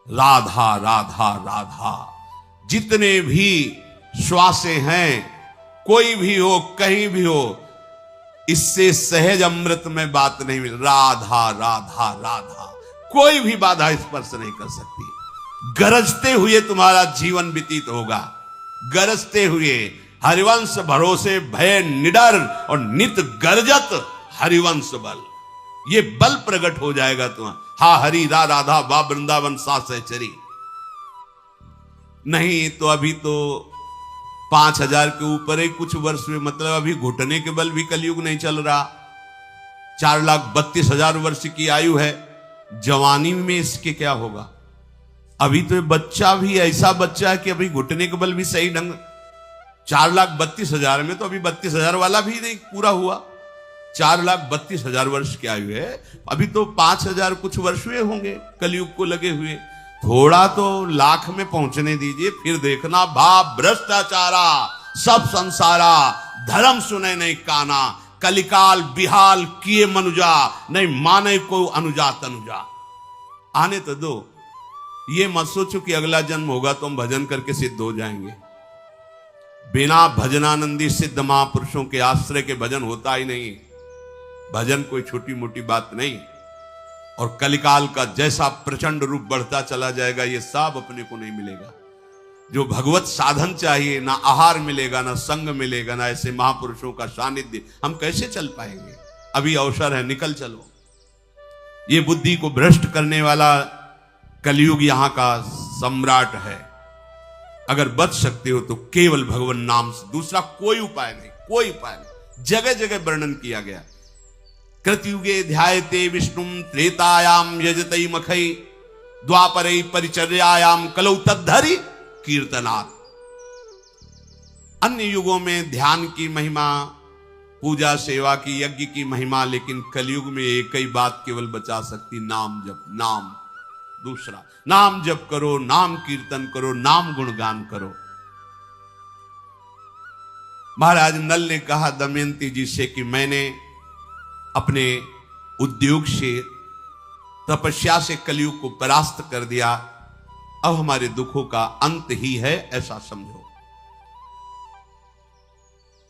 राधा राधा राधा, जितने भी श्वासे हैं, कोई भी हो कहीं भी हो, इससे सहज अमृत में बात नहीं मिल। राधा राधा राधा, कोई भी बाधा स्पर्श नहीं कर सकती। गरजते हुए तुम्हारा जीवन व्यतीत होगा, गरजते हुए। हरिवंश भरोसे भय निडर और नित गरजत हरिवंश बल, ये बल प्रकट हो जाएगा तुम्हारा। हा हरि रा राधा बा वृंदावन सा सहचरी। नहीं तो अभी तो 5000 के ऊपर ही कुछ वर्ष में, मतलब अभी घुटने के बल भी कलयुग नहीं चल रहा। 4,32,000 वर्ष की आयु है। जवानी में इसके क्या होगा? अभी तो बच्चा भी ऐसा बच्चा है कि अभी घुटने के बल भी सही ढंग। 4,32,000 में तो अभी 32,000 वाला भी नहीं पूरा हुआ। 4,32,000 वर्ष की आयु है, अभी तो 5,000 कुछ वर्ष हुए होंगे कलयुग को लगे हुए। थोड़ा तो लाख में पहुंचने दीजिए, फिर देखना। भाव भ्रष्टाचारा सब संसारा धर्म सुने नहीं काना। कलिकाल बिहाल किए मनुजा नहीं माने को अनुजा तनुजा। आने तो दो, ये मत सोचो कि अगला जन्म होगा तो हम भजन करके सिद्ध हो जाएंगे। बिना भजनानंदी सिद्ध महापुरुषों के आश्रय के भजन होता ही नहीं। भजन कोई छोटी मोटी बात नहीं। और कलिकाल का जैसा प्रचंड रूप बढ़ता चला जाएगा, ये सब अपने को नहीं मिलेगा। जो भगवत साधन चाहिए, ना आहार मिलेगा, ना संग मिलेगा, ना ऐसे महापुरुषों का सानिध्य, हम कैसे चल पाएंगे? अभी अवसर है, निकल चलो। ये बुद्धि को भ्रष्ट करने वाला कलयुग यहां का सम्राट है। अगर बच सकते हो तो केवल भगवान नाम से, दूसरा कोई उपाय नहीं, कोई उपाय नहीं। जगह जगह वर्णन किया गया। कृतयुगे ध्यायते विष्णुम त्रेतायाम यजतई मखई द्वापरै परिचर्यायाम कलौ तद्धरि कीर्तनात्। अन्य युगों में ध्यान की महिमा, पूजा सेवा की, यज्ञ की महिमा, लेकिन कलयुग में एक ही बात केवल बचा सकती, नाम जप। नाम, दूसरा नाम जप करो, नाम कीर्तन करो, नाम गुणगान करो। महाराज नल ने कहा दमयंती जी से कि मैंने अपने उद्योग से, तपस्या से कलयुग को परास्त कर दिया, अब हमारे दुखों का अंत ही है, ऐसा समझो।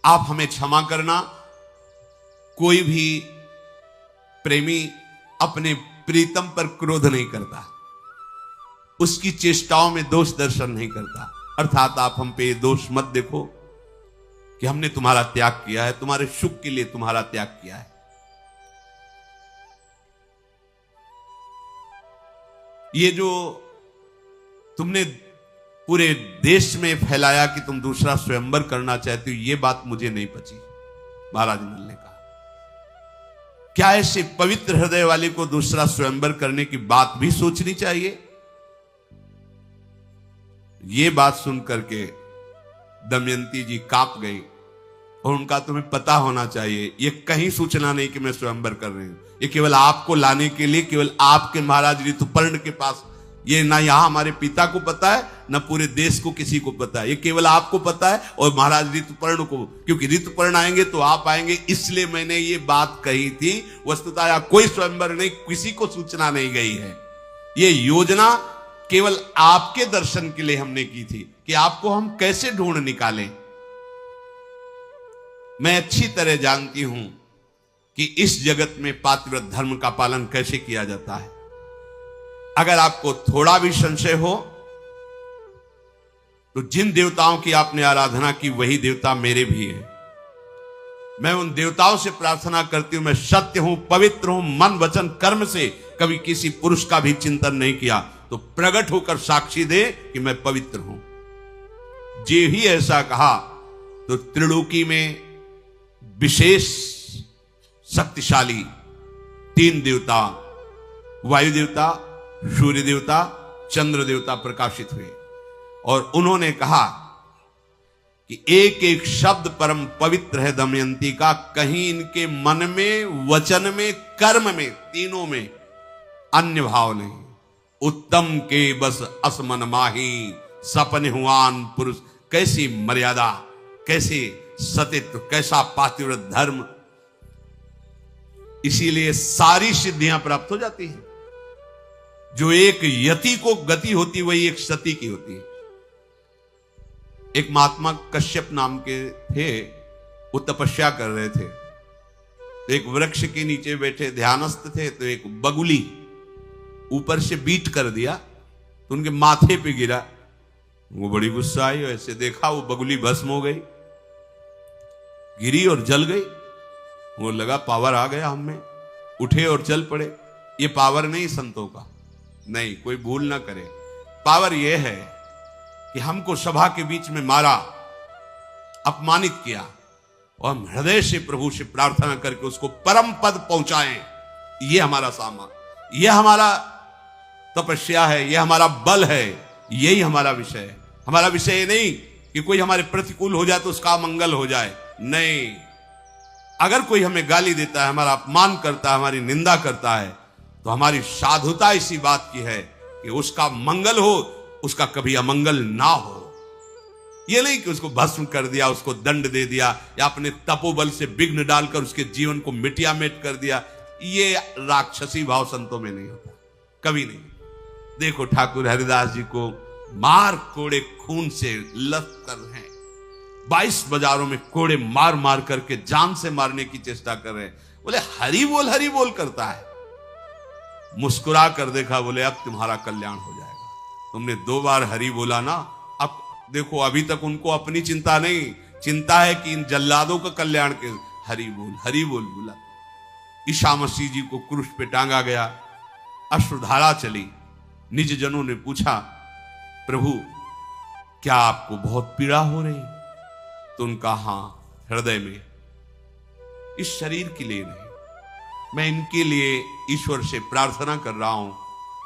आप हमें क्षमा करना। कोई भी प्रेमी अपने प्रीतम पर क्रोध नहीं करता, उसकी चेष्टाओं में दोष दर्शन नहीं करता। अर्थात आप हम पे दोष मत देखो कि हमने तुम्हारा त्याग किया है, तुम्हारे सुख के लिए तुम्हारा त्याग किया है। ये जो तुमने पूरे देश में फैलाया कि तुम दूसरा स्वयंवर करना चाहते हो, ये बात मुझे नहीं पची। महाराज नल ने कहा क्या ऐसे पवित्र हृदय वाले को दूसरा स्वयंवर करने की बात भी सोचनी चाहिए? ये बात सुन करके दमयंती जी कांप गई और उनका तुम्हें पता होना चाहिए, ये कहीं सूचना नहीं कि मैं स्वयंवर कर रही हूं। ये केवल आपको लाने के लिए, केवल आपके महाराज ऋतुपर्ण के पास, ये ना यहां हमारे पिता को पता है, ना पूरे देश को किसी को पता है, ये केवल आपको पता है और महाराज ऋतुपर्ण को, क्योंकि ऋतुपर्ण आएंगे तो आप आएंगे, इसलिए मैंने ये बात कही थी। वस्तुतः यहाँ कोई स्वयंवर नहीं, किसी को सूचना नहीं गई है। ये योजना केवल आपके दर्शन के लिए हमने की थी कि आपको हम कैसे ढूंढ निकालें। मैं अच्छी तरह जानती हूं कि इस जगत में पातिव्रत धर्म का पालन कैसे किया जाता है। अगर आपको थोड़ा भी संशय हो तो जिन देवताओं की आपने आराधना की वही देवता मेरे भी हैं। मैं उन देवताओं से प्रार्थना करती हूं, मैं सत्य हूं, पवित्र हूं, मन वचन कर्म से कभी किसी पुरुष का भी चिंतन नहीं किया, तो प्रकट होकर साक्षी दे कि मैं पवित्र हूं। जे ही ऐसा कहा तो त्रिलोकी में विशेष शक्तिशाली 3 देवता, वायु देवता, सूर्य देवता, चंद्र देवता प्रकाशित हुए और उन्होंने कहा कि एक एक शब्द परम पवित्र है दमयंती का, कहीं इनके मन में, वचन में, कर्म में, तीनों में अन्य भाव नहीं। उत्तम के बस असमन माही, सपन हुआन पुरुष। कैसी मर्यादा, कैसे सतित्व, कैसा पातिव्रत धर्म। इसीलिए सारी सिद्धियां प्राप्त हो जाती हैं। जो एक यति को गति होती वही एक सती की होती है। एक महात्मा कश्यप नाम के थे, वो तपस्या कर रहे थे, तो एक वृक्ष के नीचे बैठे ध्यानस्थ थे, तो एक बगुली ऊपर से बीट कर दिया तो उनके माथे पे गिरा। वो बड़ी गुस्सा आई, ऐसे देखा वो बगुली भस्म हो गई, गिरी और जल गई। वो लगा पावर आ गया हम में, उठे और चल पड़े। ये पावर नहीं संतों का, नहीं, कोई भूल ना करे। पावर यह है कि हमको सभा के बीच में मारा, अपमानित किया, और हम हृदय से प्रभु से प्रार्थना करके उसको परम पद पहुंचाएं। यह हमारा सामान, यह हमारा तपस्या है, यह हमारा बल है, यही हमारा विषय है। हमारा विषय नहीं कि कोई हमारे प्रतिकूल हो जाए तो उसका मंगल हो जाए, नहीं। अगर कोई हमें गाली देता है, हमारा अपमान करता है, हमारी निंदा करता है, तो हमारी साधुता इसी बात की है कि उसका मंगल हो, उसका कभी अमंगल ना हो। यह नहीं कि उसको भस्म कर दिया, उसको दंड दे दिया, या अपने तपोबल से विघ्न डालकर उसके जीवन को मिटिया मेट कर दिया। ये राक्षसी भाव संतों में नहीं होता, कभी नहीं। देखो ठाकुर हरिदास जी को मार कोड़े खून से लत कर रहे हैं, 22 बाजारों में कोड़े मार मार करके जान से मारने की चेष्टा कर रहे हैं। बोले हरि बोल करता है। मुस्कुरा कर देखा, बोले अब तुम्हारा कल्याण हो जाएगा। तुमने 2 बार हरि बोला ना, अब देखो अभी तक उनको अपनी चिंता नहीं, चिंता है कि इन जल्लादों का कल्याण के। हरि बोल बोला। ईसा मसीह जी को क्रूस पे टांगा गया, अश्रुधारा चली। निज जनों ने पूछा, प्रभु क्या आपको बहुत पीड़ा हो रही? तो उनका हां, हृदय में। इस शरीर के लिए नहीं, मैं इनके लिए ईश्वर से प्रार्थना कर रहा हूं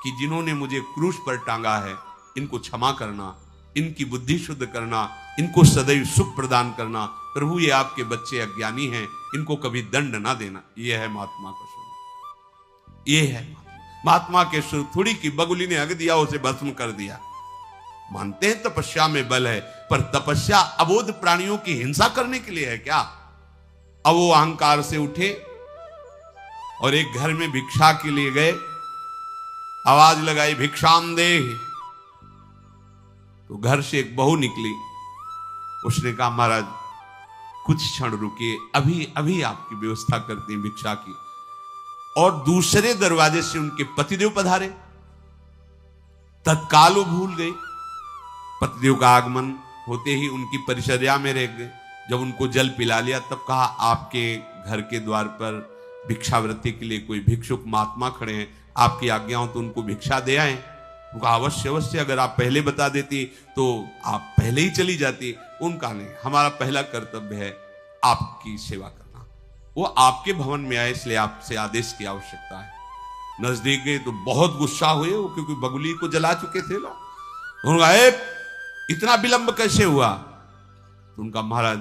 कि जिन्होंने मुझे क्रूस पर टांगा है, इनको क्षमा करना, इनकी बुद्धि शुद्ध करना, इनको सदैव सुख प्रदान करना। प्रभु ये आपके बच्चे अज्ञानी हैं, इनको कभी दंड ना देना। यह है महात्मा का स्वरूप, यह है महात्मा के स्वरूप। थोड़ी की बगुली ने हग दिया, उसे भस्म कर दिया। मानते हैं तपस्या में बल है, पर तपस्या अबोध प्राणियों की हिंसा करने के लिए है क्या? अब वो अहंकार से उठे और एक घर में भिक्षा के लिए गए, आवाज लगाई, भिक्षाम दे। तो घर से एक बहू निकली, उसने कहा महाराज कुछ क्षण रुकिए, अभी अभी आपकी व्यवस्था करते हैं भिक्षा की। और दूसरे दरवाजे से उनके पतिदेव पधारे, तत्काल वो भूल गए। पतिदेव का आगमन होते ही उनकी परिचर्या में रह गए। जब उनको जल पिला लिया तब कहा, आपके घर के द्वार पर भिक्षावृत्ति के लिए कोई भिक्षुक महात्मा खड़े हैं, आपकी आज्ञा हो तो उनको भिक्षा दे आए। उनका अवश्य अवश्य, अगर आप पहले बता देती तो आप पहले ही चली जाती। उनका नहीं, हमारा पहला कर्तव्य है आपकी सेवा करना। वो आपके भवन में आए, इसलिए आपसे आदेश की आवश्यकता है। नजदीक गए तो बहुत गुस्सा हुए वो, क्योंकि बगुली को जला चुके थे लोग। उन्होंने कहा इतना विलंब कैसे हुआ? तो उनका महाराज,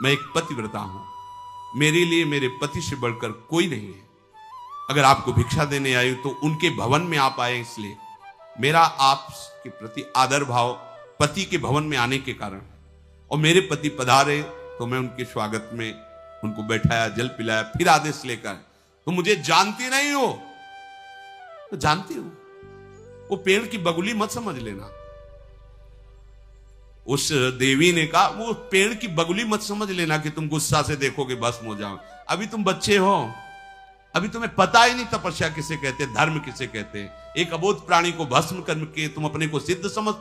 मैं एक पतिव्रता हूं, मेरे लिए मेरे पति से बढ़कर कोई नहीं है। अगर आपको भिक्षा देने आई तो उनके भवन में आप आए, इसलिए मेरा आपके प्रति आदर भाव पति के भवन में आने के कारण, और मेरे पति पधारे तो मैं उनके स्वागत में उनको बैठाया, जल पिलाया, फिर आदेश लेकर। तो मुझे जानती नहीं हो? तो जानती हूं, वो पेड़ की बगुली मत समझ लेना। उस देवी ने कहा वो पेड़ की बगुली मत समझ लेना कि तुम गुस्सा से देखोगे भस्म हो जाओ। अभी तुम बच्चे हो, अभी तुम्हें पता ही नहीं तपस्या किसे कहते, धर्म किसे कहते हैं। एक अबोध प्राणी को भस्म करके तुम अपने को सिद्ध समझ।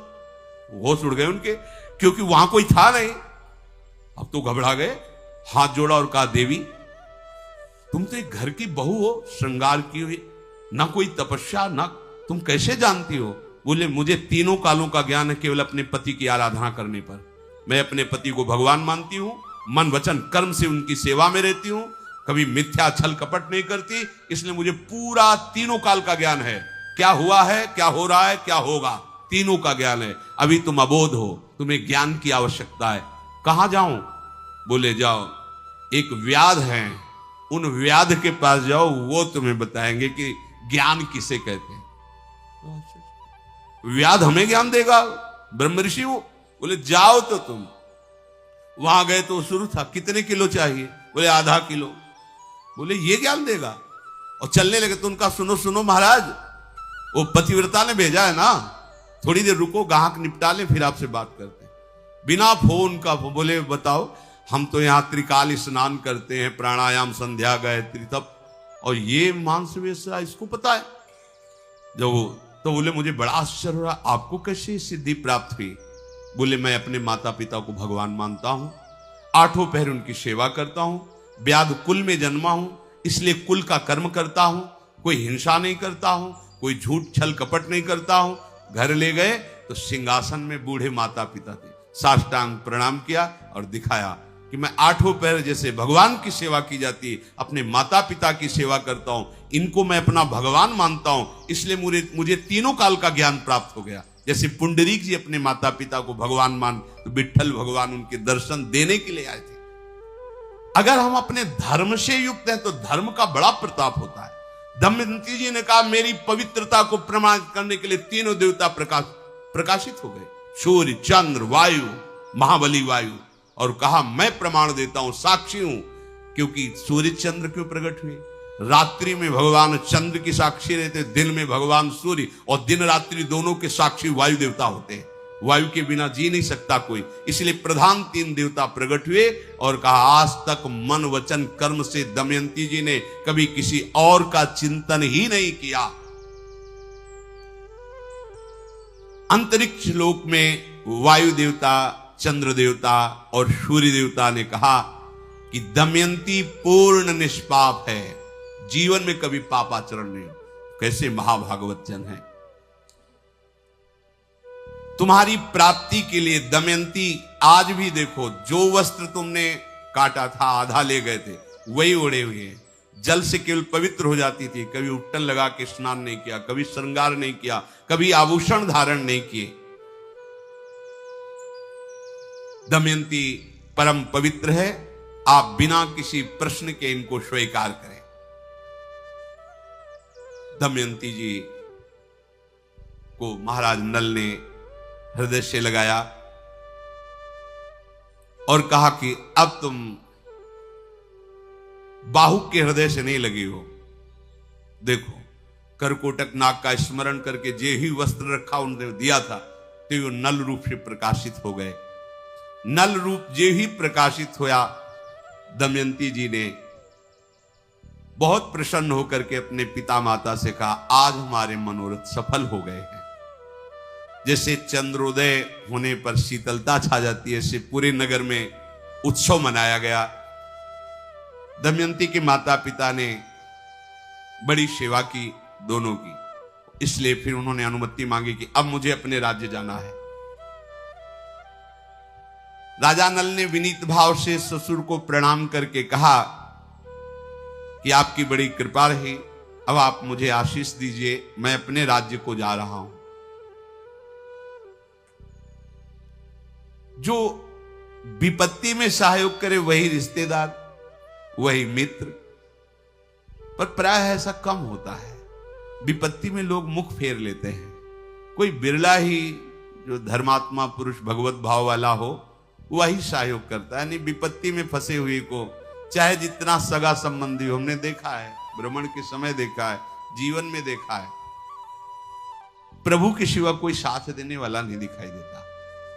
होश उड़ गए उनके, क्योंकि वहां कोई था नहीं। अब तो घबरा गए, हाथ जोड़ा और कहा देवी तुम तो एक घर की बहू हो, श्रृंगार की हुई, ना कोई तपस्या, ना तुम कैसे जानती हो? बोले मुझे तीनों कालों का ज्ञान है, केवल अपने पति की आराधना करने पर। मैं अपने पति को भगवान मानती हूं, मन वचन कर्म से उनकी सेवा में रहती हूं, कभी मिथ्या छल कपट नहीं करती, इसलिए मुझे पूरा तीनों काल का ज्ञान है। क्या हुआ है, क्या हो रहा है, क्या होगा, तीनों का ज्ञान है। अभी तुम अबोध हो, तुम्हें ज्ञान की आवश्यकता है। कहां जाऊं? बोले जाओ, एक व्याध है, उन व्याध के पास जाओ, वो तुम्हें बताएंगे कि ज्ञान किसे कहते हैं। व्याध हमें ज्ञान देगा? ब्रह्म ऋषि वो। बोले जाओ तो तुम। वहां गए तो शुरू था, कितने किलो चाहिए? बोले आधा किलो। बोले ये ज्ञान देगा? और चलने लगे तो उनका सुनो सुनो महाराज, वो पतिव्रता ने भेजा है ना, थोड़ी देर रुको, गाहक निपटा ले, फिर आपसे बात करते हैं। बिना फोन का बोले बताओ, हम तो यहाँ त्रिकाल स्नान करते हैं, प्राणायाम, संध्या, गायत्री, तप, और ये मांस वेशा इसको पता है। जब तो बोले मुझे बड़ा आश्चर्य हो रहा, आपको कैसे सिद्धि प्राप्त हुई? बोले मैं अपने माता पिता को भगवान मानता हूं, आठों पहर उनकी सेवा करता हूं, व्याध कुल में जन्मा हूं, इसलिए कुल का कर्म करता हूं, कोई हिंसा नहीं करता हूं, कोई झूठ छल कपट नहीं करता हूं। घर ले गए तो सिंहासन में बूढ़े माता पिता थे, साष्टांग प्रणाम किया और दिखाया कि मैं आठों पैर जैसे भगवान की सेवा की जाती है, अपने माता पिता की सेवा करता हूं, इनको मैं अपना भगवान मानता हूं, इसलिए मुझे तीनों काल का ज्ञान प्राप्त हो गया। जैसे पुंडरीक जी अपने माता पिता को भगवान मान, तो विट्ठल भगवान उनके दर्शन देने के लिए आए थे। अगर हम अपने धर्म से युक्त हैं तो धर्म का बड़ा प्रताप होता है। दमयंती जी ने कहा मेरी पवित्रता को प्रमाणित करने के लिए तीनों देवता प्रकाशित हो गए, सूर्य, चंद्र, वायु, महाबली वायु, और कहा मैं प्रमाण देता हूं, साक्षी हूं। क्योंकि सूर्य चंद्र क्यों प्रकट हुए? रात्रि में भगवान चंद्र की साक्षी रहते, दिन में भगवान सूर्य, और दिन रात्रि दोनों के साक्षी वायु देवता होते हैं। वायु के बिना जी नहीं सकता कोई, इसलिए प्रधान तीन देवता प्रकट हुए और कहा आज तक मन वचन कर्म से दमयंती जी ने कभी किसी और का चिंतन ही नहीं किया। अंतरिक्ष लोक में वायु देवता, चंद्र देवता और सूर्य देवता ने कहा कि दमयंती पूर्ण निष्पाप है, जीवन में कभी पापाचरण नहीं। कैसे महाभागवत जन है। तुम्हारी प्राप्ति के लिए दमयंती आज भी देखो, जो वस्त्र तुमने काटा था आधा ले गए थे वही ओढ़े हुए हैं। जल से केवल पवित्र हो जाती थी, कभी उट्टन लगा के स्नान नहीं किया, कभी श्रृंगार नहीं किया, कभी आभूषण धारण नहीं किए। दमयंती परम पवित्र है, आप बिना किसी प्रश्न के इनको स्वीकार करें। दमयंती जी को महाराज नल ने हृदय से लगाया और कहा कि अब तुम बाहु के हृदय से नहीं लगी हो। देखो करकोटक नाग का स्मरण करके जे ही वस्त्र रखा उन्होंने दिया था तो वो नल रूप से प्रकाशित हो गए। नल रूप जे ही प्रकाशित होया, दमयंती जी ने बहुत प्रसन्न होकर के अपने पिता माता से कहा आज हमारे मनोरथ सफल हो गए हैं। जैसे चंद्रोदय होने पर शीतलता छा जाती है, ऐसे पूरे नगर में उत्सव मनाया गया। दमयंती के माता पिता ने बड़ी सेवा की दोनों की, इसलिए फिर उन्होंने अनुमति मांगी कि अब मुझे अपने राज्य जाना है। राजा नल ने विनीत भाव से ससुर को प्रणाम करके कहा कि आपकी बड़ी कृपा रही, अब आप मुझे आशीष दीजिए, मैं अपने राज्य को जा रहा हूं। जो विपत्ति में सहयोग करे वही रिश्तेदार, वही मित्र, पर प्राय ऐसा कम होता है। विपत्ति में लोग मुख फेर लेते हैं। कोई बिरला ही जो धर्मात्मा पुरुष भगवत भाव वाला हो वही सहयोग करता है। नहीं, विपत्ति में फंसे हुए को चाहे जितना सगा संबंधी हो, हमने देखा है, भ्रमण के समय देखा है, जीवन में देखा है, प्रभु के सिवा कोई साथ देने वाला नहीं दिखाई देता।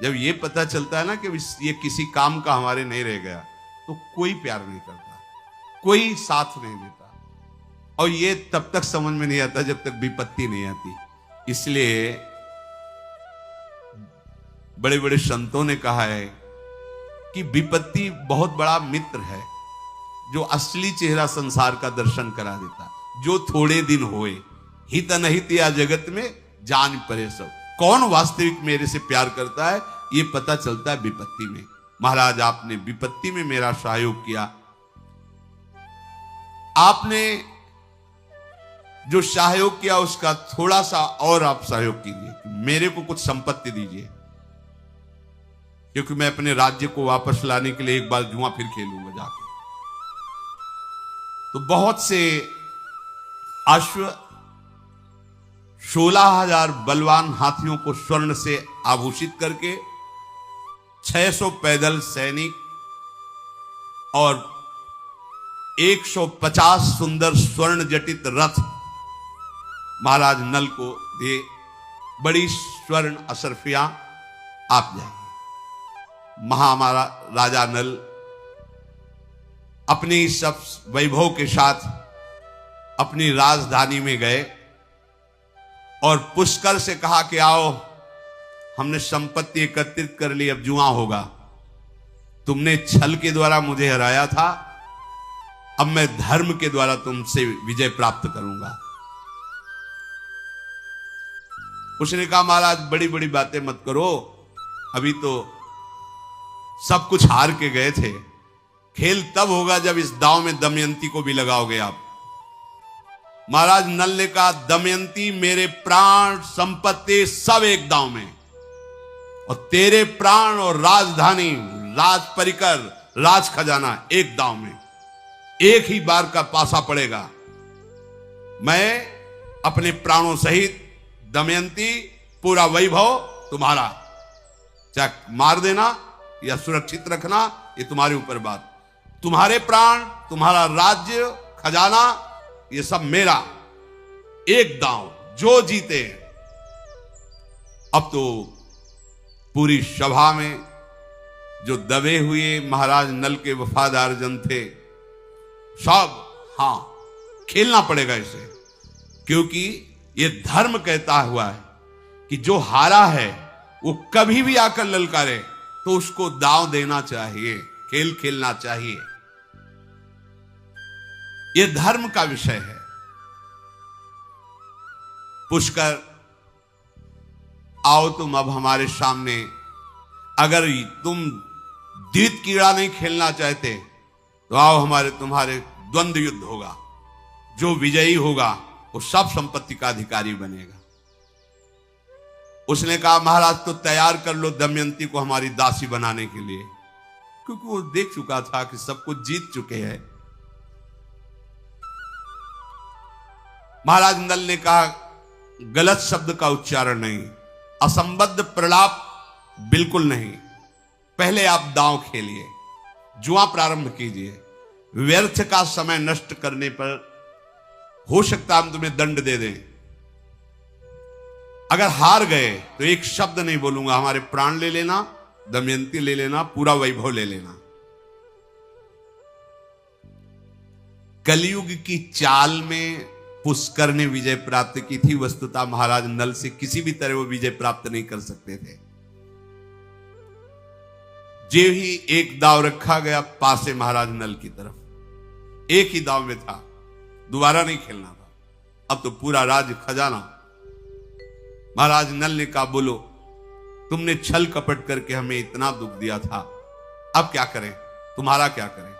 जब ये पता चलता है ना कि ये किसी काम का हमारे नहीं रह गया, तो कोई प्यार नहीं करता, कोई साथ नहीं देता। और ये तब तक समझ में नहीं आता जब तक विपत्ति नहीं आती। इसलिए बड़े बड़े संतों ने कहा है कि विपत्ति बहुत बड़ा मित्र है, जो असली चेहरा संसार का दर्शन करा देता। जो थोड़े दिन होए हित अनहित या जगत में जान परे सब। कौन वास्तविक मेरे से प्यार करता है ये पता चलता है विपत्ति में। महाराज, आपने विपत्ति में मेरा सहयोग किया। आपने जो सहयोग किया उसका थोड़ा सा और आप सहयोग कीजिए, मेरे को कुछ संपत्ति दीजिए, क्योंकि मैं अपने राज्य को वापस लाने के लिए एक बार जुआ फिर खेलूंगा जाके। तो बहुत से अश्व, 16,000 बलवान हाथियों को स्वर्ण से आभूषित करके, 600 पैदल सैनिक और 150 सुंदर स्वर्ण जटित रथ महाराज नल को दे। बड़ी स्वर्ण अशरफियां आप जाएंगे। हमारा राजा नल अपनी सब वैभव के साथ अपनी राजधानी में गए और पुष्कर से कहा कि आओ, हमने संपत्ति एकत्रित कर ली, अब जुआ होगा। तुमने छल के द्वारा मुझे हराया था, अब मैं धर्म के द्वारा तुमसे विजय प्राप्त करूंगा। उसने कहा महाराज बड़ी बड़ी बातें मत करो, अभी तो सब कुछ हार के गए थे, खेल तब होगा जब इस दांव में दमयंती को भी लगाओगे आप। महाराज नल ने कहा दमयंती मेरे प्राण संपत्ति सब एक दांव में, और तेरे प्राण और राजधानी, राज परिकर, राज खजाना एक दांव में। एक ही बार का पासा पड़ेगा। मैं अपने प्राणों सहित दमयंती, पूरा वैभव तुम्हारा, चाहे मार देना या सुरक्षित रखना ये तुम्हारे ऊपर बात। तुम्हारे प्राण, तुम्हारा राज्य, खजाना, ये सब मेरा, एक दांव, जो जीते। अब तो पूरी सभा में जो दबे हुए महाराज नल के वफादार जन थे, सब हां खेलना पड़ेगा इसे, क्योंकि ये धर्म कहता हुआ है कि जो हारा है वो कभी भी आकर ललकारे तो उसको दांव देना चाहिए, खेल खेलना चाहिए। ये धर्म का विषय है। पुष्कर, आओ तुम अब हमारे सामने। अगर तुम द्वित कीड़ा नहीं खेलना चाहते तो आओ, तुम्हारे द्वंद्व युद्ध होगा। जो विजयी होगा वो सब संपत्ति का अधिकारी बनेगा। उसने कहा महाराज तो तैयार कर लो दमयंती को हमारी दासी बनाने के लिए, क्योंकि वो देख चुका था कि सब कुछ जीत चुके हैं। महाराज नल ने कहा गलत शब्द का उच्चारण नहीं, असंबद्ध प्रलाप बिल्कुल नहीं। पहले आप दांव खेलिए, जुआ प्रारंभ कीजिए। व्यर्थ का समय नष्ट करने पर हो सकता हम तुम्हें दंड दे दें। अगर हार गए तो एक शब्द नहीं बोलूंगा, हमारे प्राण ले लेना, दमयंती ले लेना, पूरा वैभव ले लेना। कलयुग की चाल में पुष्कर ने विजय प्राप्त की थी। वस्तुतः महाराज नल से किसी भी तरह वो विजय प्राप्त नहीं कर सकते थे। जो ही एक दाव रखा गया पासे महाराज नल की तरफ, एक ही दाव में था, दोबारा नहीं खेलना था। अब तो पूरा राज्य खजाना। महाराज नल ने कहा बोलो, तुमने छल कपट करके हमें इतना दुख दिया था, अब क्या करें, तुम्हारा क्या करें।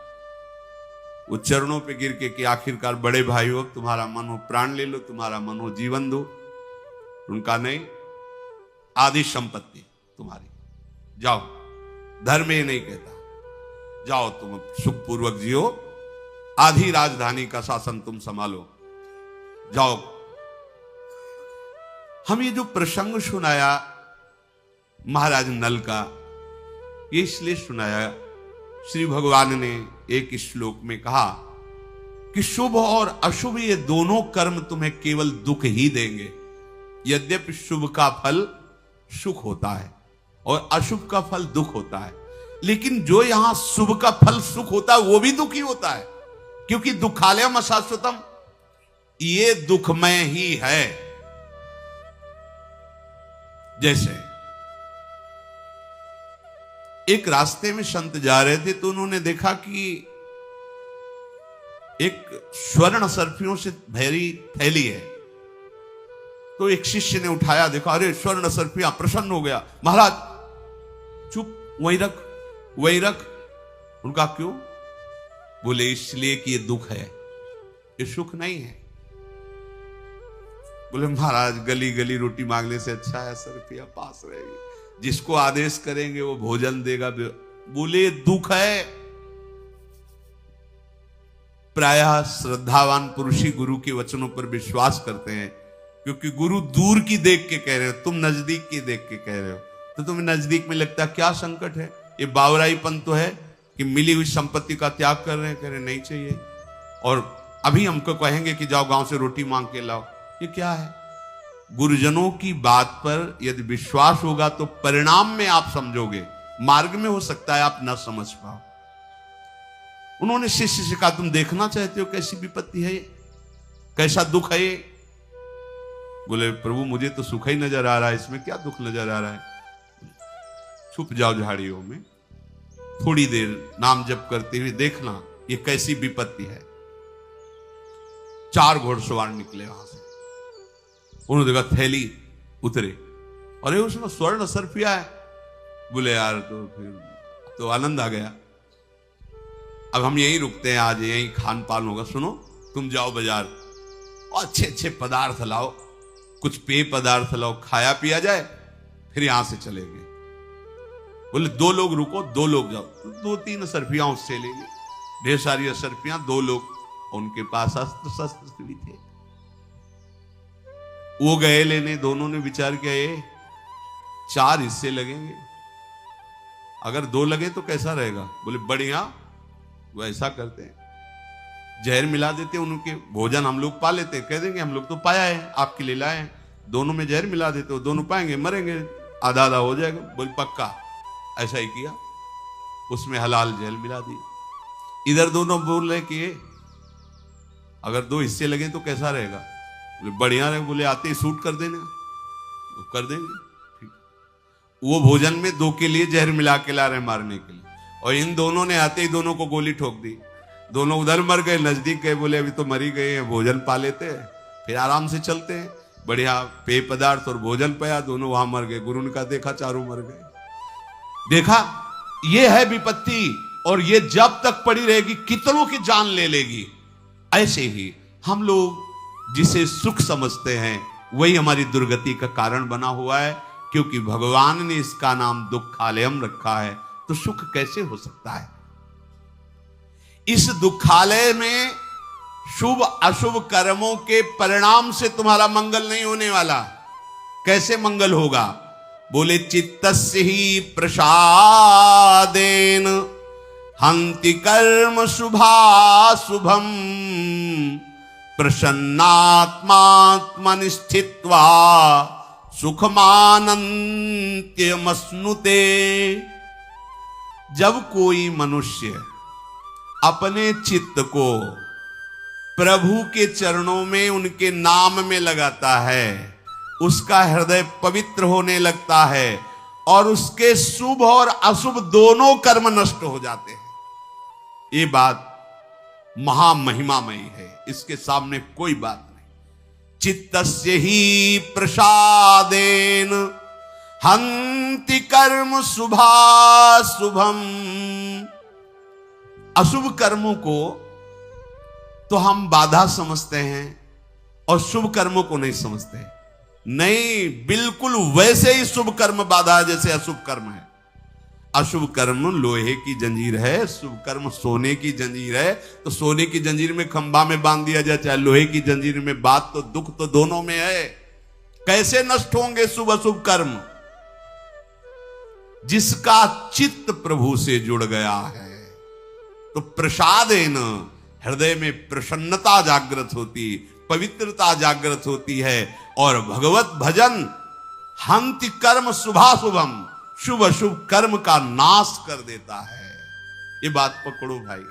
वो चरणों पे गिर के कि आखिरकार बड़े भाई हो, तुम्हारा मन हो प्राण ले लो, तुम्हारा मन हो जीवन दो। उनका नहीं, आधी संपत्ति तुम्हारी, जाओ। धर्म ये नहीं कहता, जाओ तुम सुखपूर्वक जियो, आधी राजधानी का शासन तुम संभालो, जाओ। हम ये जो प्रसंग सुनाया महाराज नल का, ये इसलिए सुनाया, श्री भगवान ने एक श्लोक में कहा कि शुभ और अशुभ ये दोनों कर्म तुम्हें केवल दुख ही देंगे। यद्यपि शुभ का फल सुख होता है और अशुभ का फल दुख होता है, लेकिन जो यहां शुभ का फल सुख होता है वो भी दुख ही होता है, क्योंकि दुखालयम अशाश्वतम, ये दुखमय ही है। जैसे एक रास्ते में संत जा रहे थे तो उन्होंने देखा कि एक स्वर्ण सर्पियों से भरी थैली है। तो एक शिष्य ने उठाया, देखा, अरे स्वर्ण सर्पियां, प्रसन्न हो गया। महाराज चुप, वहीं रख, वहीं रख। उनका क्यों? बोले इसलिए कि ये दुख है, ये सुख नहीं है। बोले महाराज गली गली रोटी मांगने से अच्छा है सर्पियां पास रहेगी, जिसको आदेश करेंगे वो भोजन देगा। बोले दुख है। प्रायः श्रद्धावान पुरुष ही गुरु के वचनों पर विश्वास करते हैं, क्योंकि गुरु दूर की देख के कह रहे हो, तुम नजदीक की देख के कह रहे हो, तो तुम्हें नजदीक में लगता क्या संकट है? ये बावराईपन तो है कि मिली हुई संपत्ति का त्याग कर रहे हैं, कह रहे नहीं चाहिए, और अभी हमको कहेंगे कि जाओ गांव से रोटी मांग के लाओ। ये क्या है? गुरुजनों की बात पर यदि विश्वास होगा तो परिणाम में आप समझोगे, मार्ग में हो सकता है आप ना समझ पाओ। उन्होंने शिष्य से कहा, तुम देखना चाहते हो कैसी विपत्ति है ये, कैसा दुख है ये? बोले प्रभु मुझे तो सुख ही नजर आ रहा है, इसमें क्या दुख नजर आ रहा है? छुप जाओ झाड़ियों में, थोड़ी देर नाम जप करते हुए देखना ये कैसी विपत्ति है। 4 घोड़सवार निकले वहां से, उन्होंने देखा थैली, उतरे, अरे उसमें स्वर्ण सर्पिया है। बोले यार तो फिर तो आनंद आ गया, अब हम यहीं रुकते हैं, आज यहीं खान पान होगा। सुनो तुम जाओ बाजार और अच्छे अच्छे पदार्थ लाओ, कुछ पेय पदार्थ लाओ, खाया पिया जाए, फिर यहां से चलेंगे। बोले 2 लोग रुको, 2 लोग जाओ। 2-3 सर्पियां उससे लेंगे, ढेर सारी सर्पियां, 2 लोग, उनके पास अस्त्र शस्त्र भी थे। वो गए लेने, दोनों ने विचार किया ये 4 हिस्से लगेंगे, अगर 2 लगे तो कैसा रहेगा? बोले बढ़िया, वो ऐसा करते हैं, जहर मिला देते, उनके भोजन हम लोग पा लेते, कह देंगे हम लोग तो पाया है, आपके लिए लाए हैं, दोनों में जहर मिला देते हो, दोनों पाएंगे, मरेंगे, आधा आधा हो जाएगा। बोले पक्का। ऐसा ही किया, उसमें हलाल जहर मिला दी। इधर दोनों बोल रहे कि अगर 2 हिस्से लगे तो कैसा रहेगा? बोले बढ़िया रहे। बोले आते ही शूट कर देना, वो कर देंगे। वो भोजन में 2 के लिए जहर मिला के ला रहे मारने के लिए, और इन दोनों ने आते ही दोनों को गोली ठोक दी। दोनों उधर मर गए, नजदीक गए, बोले अभी तो मरी गए हैं, भोजन पा लेते हैं, फिर आराम से चलते हैं। बढ़िया पेय पदार्थ और भोजन पाया, दोनों वहां मर गए। गुरु ने कहा देखा, चारों मर गए। देखा, ये है विपत्ति, और ये जब तक पड़ी रहेगी कितनों की जान ले लेगी। ऐसे ही हम लोग जिसे सुख समझते हैं वही हमारी दुर्गति का कारण बना हुआ है, क्योंकि भगवान ने इसका नाम दुखालयम रखा है, तो सुख कैसे हो सकता है? इस दुखालय में शुभ अशुभ कर्मों के परिणाम से तुम्हारा मंगल नहीं होने वाला। कैसे मंगल होगा? बोले चित्तस्य ही प्रसादेन हंति कर्म शुभाशुभम प्रसन्नात्मात्मनि स्थित्वा सुखमानन्त्यमश्नुते। जब कोई मनुष्य अपने चित्त को प्रभु के चरणों में, उनके नाम में लगाता है, उसका हृदय पवित्र होने लगता है और उसके शुभ और अशुभ दोनों कर्म नष्ट हो जाते हैं। ये बात महामहिमामयी है, इसके सामने कोई बात नहीं। चित्तस्य ही प्रसादेन हंति कर्म शुभाशुभम। अशुभ कर्मों को तो हम बाधा समझते हैं और शुभ कर्मों को नहीं समझते। नहीं, बिल्कुल वैसे ही शुभ कर्म बाधा है जैसे अशुभ कर्म है। अशुभ कर्म लोहे की जंजीर है, शुभ कर्म सोने की जंजीर है। तो सोने की जंजीर में खंभा में बांध दिया जाए, चाहे लोहे की जंजीर में, बात तो दुख तो दोनों में है। कैसे नष्ट होंगे शुभ अशुभ कर्म? जिसका चित्त प्रभु से जुड़ गया है तो प्रसादेन हृदय में प्रसन्नता जागृत होती, पवित्रता जागृत होती है। और भगवत भजन हंति कर्म शुभाशुभम, शुभ अशुभ कर्म का नाश कर देता है। ये बात पकड़ो भाई।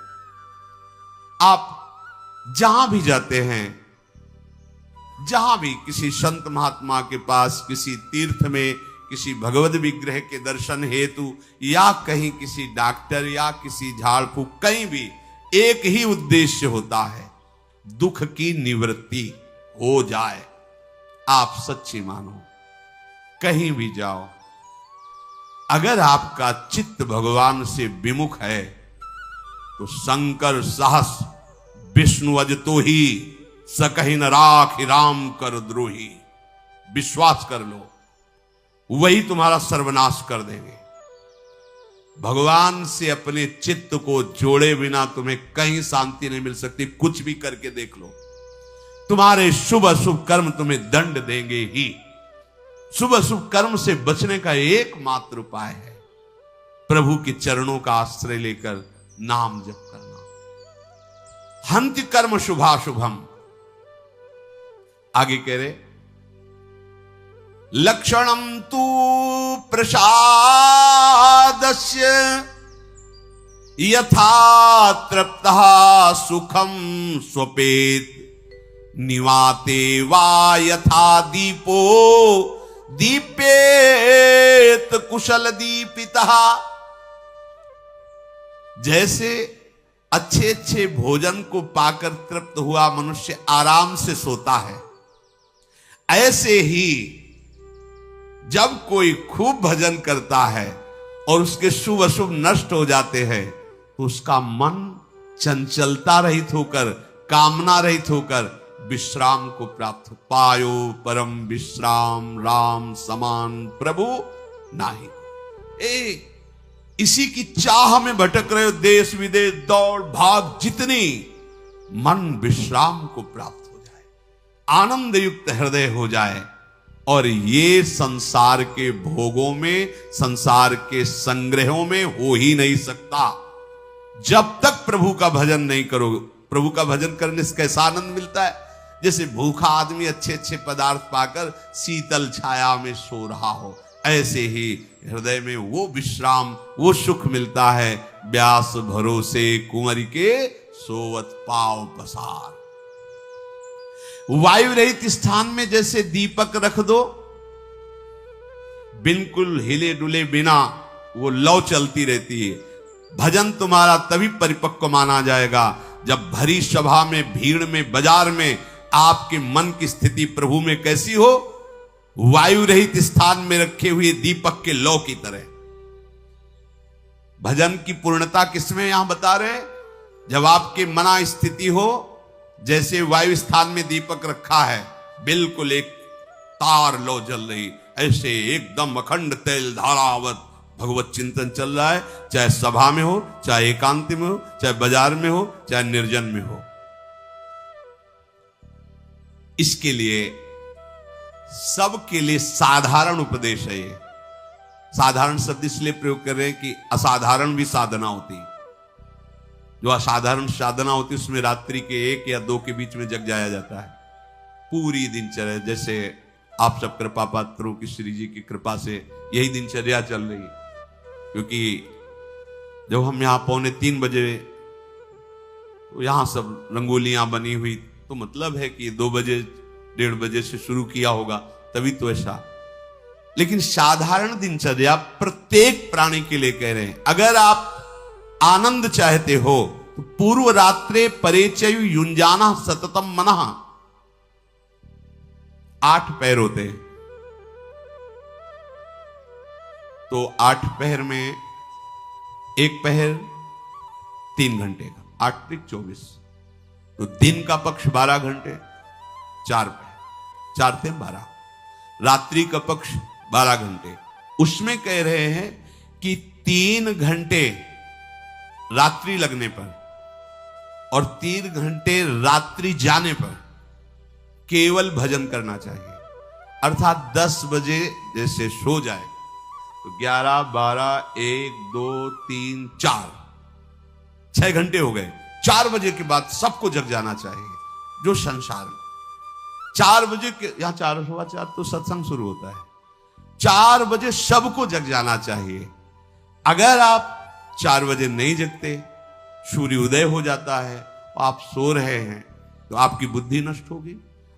आप जहां भी जाते हैं, जहां भी किसी संत महात्मा के पास, किसी तीर्थ में, किसी भगवत विग्रह के दर्शन हेतु, या कहीं किसी डॉक्टर या किसी झाड़ फूक, कहीं भी एक ही उद्देश्य होता है, दुख की निवृत्ति हो जाए। आप सच्ची मानो, कहीं भी जाओ, अगर आपका चित्त भगवान से विमुख है तो शंकर सहस विष्णु अजतो ही सकहि न राख राम कर द्रोही। विश्वास कर लो, वही तुम्हारा सर्वनाश कर देंगे। भगवान से अपने चित्त को जोड़े बिना तुम्हें कहीं शांति नहीं मिल सकती। कुछ भी करके देख लो, तुम्हारे शुभ अशुभ कर्म तुम्हें दंड देंगे ही। शुभ अशुभ कर्म से बचने का एकमात्र उपाय है प्रभु के चरणों का आश्रय लेकर नाम जप करना। हंति कर्म शुभाशुभम। आगे कह रहे, लक्षणम तू प्रसादस्य यथा तृप्तः सुखम स्वपेत, निवाते वा यथा दीपो दीपेत कुशल दीपितः। जैसे अच्छे अच्छे भोजन को पाकर तृप्त हुआ मनुष्य आराम से सोता है, ऐसे ही जब कोई खूब भजन करता है और उसके शुभ अशुभ नष्ट हो जाते हैं तो उसका मन चंचलता रहित होकर, कामना रहित होकर विश्राम को प्राप्त हो। पायो परम विश्राम राम समान प्रभु नाही। इसी की चाह में भटक रहे हो, देश विदेश दौड़ भाग जितनी, मन विश्राम को प्राप्त हो जाए, आनंद युक्त हृदय हो जाए। और ये संसार के भोगों में, संसार के संग्रहों में हो ही नहीं सकता जब तक प्रभु का भजन नहीं करो। प्रभु का भजन करने से कैसा आनंद मिलता है? जैसे भूखा आदमी अच्छे अच्छे पदार्थ पाकर शीतल छाया में सो रहा हो, ऐसे ही हृदय में वो विश्राम, वो सुख मिलता है। व्यास भरोसे कुंवर के सोवत पाव पसार। वायु रहित स्थान में जैसे दीपक रख दो, बिल्कुल हिले डुले बिना वो लौ चलती रहती है। भजन तुम्हारा तभी परिपक्व माना जाएगा जब भरी सभा में, भीड़ में, बाजार में आपके मन की स्थिति प्रभु में कैसी हो? वायु रहित स्थान में रखे हुए दीपक के लौ की तरह। भजन की पूर्णता किसमें यहां बता रहे? जब आपके मना स्थिति हो, जैसे वायु स्थान में दीपक रखा है, बिल्कुल एक तार लो जल रही, ऐसे एकदम अखंड तेल धारावत भगवत चिंतन चल रहा है। चाहे सभा में हो, चाहे एकांत में हो, चाहे बाजार में हो, चाहे निर्जन में हो। इसके लिए सबके लिए साधारण उपदेश है ये। साधारण शब्द इसलिए प्रयोग कर रहे हैं कि असाधारण भी साधना होती। जो असाधारण साधना होती उसमें रात्रि के 1 या 2 के बीच में जग जाया जाता है। पूरी दिनचर्या, जैसे आप सब कृपा पात्रों की, श्री जी की कृपा से यही दिनचर्या चल रही है। क्योंकि जब हम यहां 2:45 बजे, तो यहां सब रंगोलियां बनी हुई, तो मतलब है कि 2 बजे 1:30 बजे से शुरू किया होगा, तभी तो ऐसा। लेकिन साधारण दिनचर्या प्रत्येक प्राणी के लिए कह रहे हैं। अगर आप आनंद चाहते हो तो पूर्व रात्रे परेचयु युंजाना सततम मनः। 8 पैर होते हैं, तो 8 पहर में एक पहर 3 घंटे का, 8 × 24, तो दिन का पक्ष 12 घंटे, 4 थे 12, रात्रि का पक्ष 12 घंटे। उसमें कह रहे हैं कि 3 घंटे रात्रि लगने पर और 3 घंटे रात्रि जाने पर केवल भजन करना चाहिए। अर्थात 10 बजे जैसे सो जाए तो 11, 12, 1, 2, 3, 4, 6 घंटे हो गए। 4 बजे के बाद सबको जग जाना चाहिए। जो संसार में 4 बजे के यहां 4, 4:15 तो सत्संग शुरू होता है। 4 बजे सबको जग जाना चाहिए। अगर आप 4 बजे नहीं जगते, सूर्य उदय हो जाता है, आप सो रहे हैं, तो आपकी बुद्धि नष्ट होगी,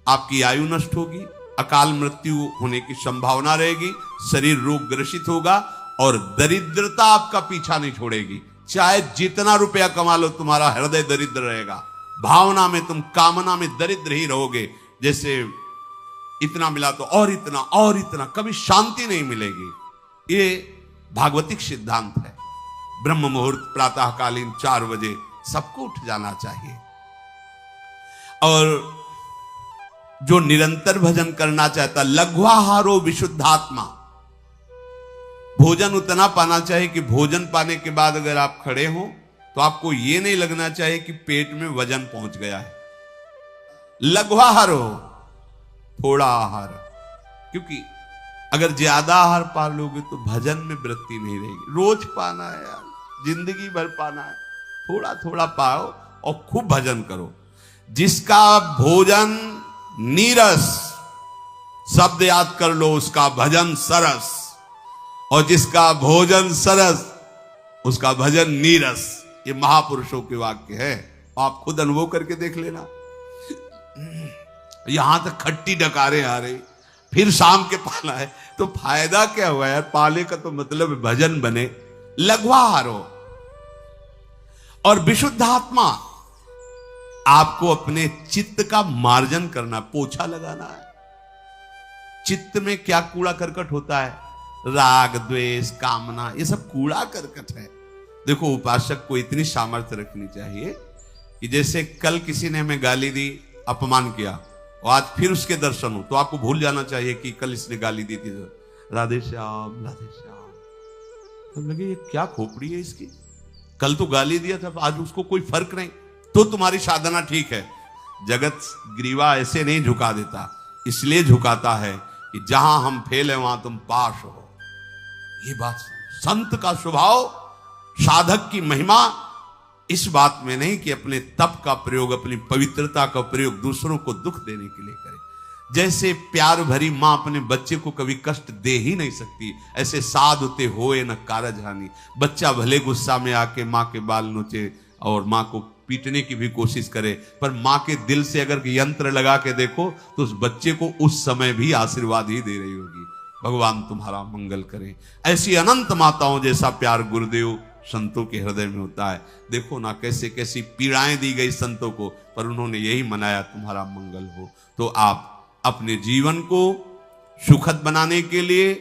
आपकी आयु नष्ट होगी, अकाल मृत्यु होने की संभावना रहेगी, शरीर रोग ग्रसित होगा और दरिद्रता आपका पीछा नहीं छोड़ेगी। चाहे जितना रुपया कमा लो, तुम्हारा हृदय दरिद्र रहेगा। भावना में तुम, कामना में दरिद्र ही रहोगे। जैसे इतना मिला तो और इतना और इतना, कभी शांति नहीं मिलेगी। ये भागवतिक सिद्धांत है। ब्रह्म मुहूर्त प्रातःकालीन 4 बजे सबको उठ जाना चाहिए। और जो निरंतर भजन करना चाहता, लघ्वाहारो विशुद्धात्मा, भोजन उतना पाना चाहिए कि भोजन पाने के बाद अगर आप खड़े हो तो आपको यह नहीं लगना चाहिए कि पेट में वजन पहुंच गया है। लघ्वाहार हो, थोड़ा आहार, क्योंकि अगर ज्यादा आहार पा लोगे तो भजन में वृत्ति नहीं रहेगी। रोज पाना है यार, जिंदगी भर पाना है, थोड़ा थोड़ा पाओ और खूब भजन करो। जिसका भोजन नीरस, शब्द याद कर लो, उसका भजन सरस, और जिसका भोजन सरस उसका भजन नीरस। ये महापुरुषों के वाक्य है, आप खुद अनुभव करके देख लेना। यहां तक खट्टी डकारे आ रही, फिर शाम के पाला है, तो फायदा क्या हुआ यार? पाले का तो मतलब भजन बने। लघ्वाहार हो और विशुद्धात्मा, आपको अपने चित्त का मार्जन करना, पोछा लगाना है। चित्त में क्या कूड़ा करकट होता है? राग, द्वेष, कामना, ये सब कूड़ा करकट है। देखो, उपासक को इतनी सामर्थ्य रखनी चाहिए कि जैसे कल किसी ने हमें गाली दी, अपमान किया, और आज फिर उसके दर्शन हो, तो आपको भूल जाना चाहिए कि कल इसने गाली दी थी। राधे श्याम, राधे श्याम। तो लगे ये क्या खोपड़ी है इसकी, कल तो गाली दिया था, आज उसको कोई फर्क नहीं, तो तुम्हारी साधना ठीक है। जगत ग्रीवा ऐसे नहीं झुका देता, इसलिए झुकाता है कि जहां हम फेल है वहां तुम पास हो। ये बात, संत का स्वभाव, साधक की महिमा इस बात में नहीं कि अपने तप का प्रयोग, अपनी पवित्रता का प्रयोग दूसरों को दुख देने के लिए करे। जैसे प्यार भरी मां अपने बच्चे को कभी कष्ट दे ही नहीं सकती, ऐसे साध होते होए न कारज हानि। बच्चा भले गुस्सा में आके मां के बाल नोचे और मां को पीटने की भी कोशिश करे, पर मां के दिल से अगर यंत्र लगा के देखो तो उस बच्चे को उस समय भी आशीर्वाद ही दे रही होगी। भगवान तुम्हारा मंगल करे। ऐसी अनंत माताओं जैसा प्यार गुरुदेव संतों के हृदय में होता है। देखो ना कैसे कैसी पीड़ाएं दी गई संतों को, पर उन्होंने यही मनाया तुम्हारा मंगल हो। तो आप अपने जीवन को सुखद बनाने के लिए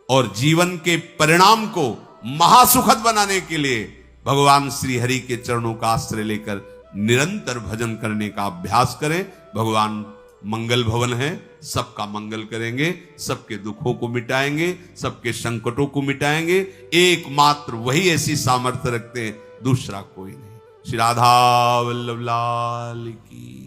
और जीवन के परिणाम को महासुखद बनाने के लिए भगवान श्री हरि के चरणों का आश्रय लेकर निरंतर भजन करने का अभ्यास करें। भगवान मंगल भवन है, सबका मंगल करेंगे, सबके दुखों को मिटाएंगे, सबके संकटों को मिटाएंगे। एकमात्र वही ऐसी सामर्थ्य रखते हैं, दूसरा कोई नहीं। श्री राधा वल्लभ लाल की।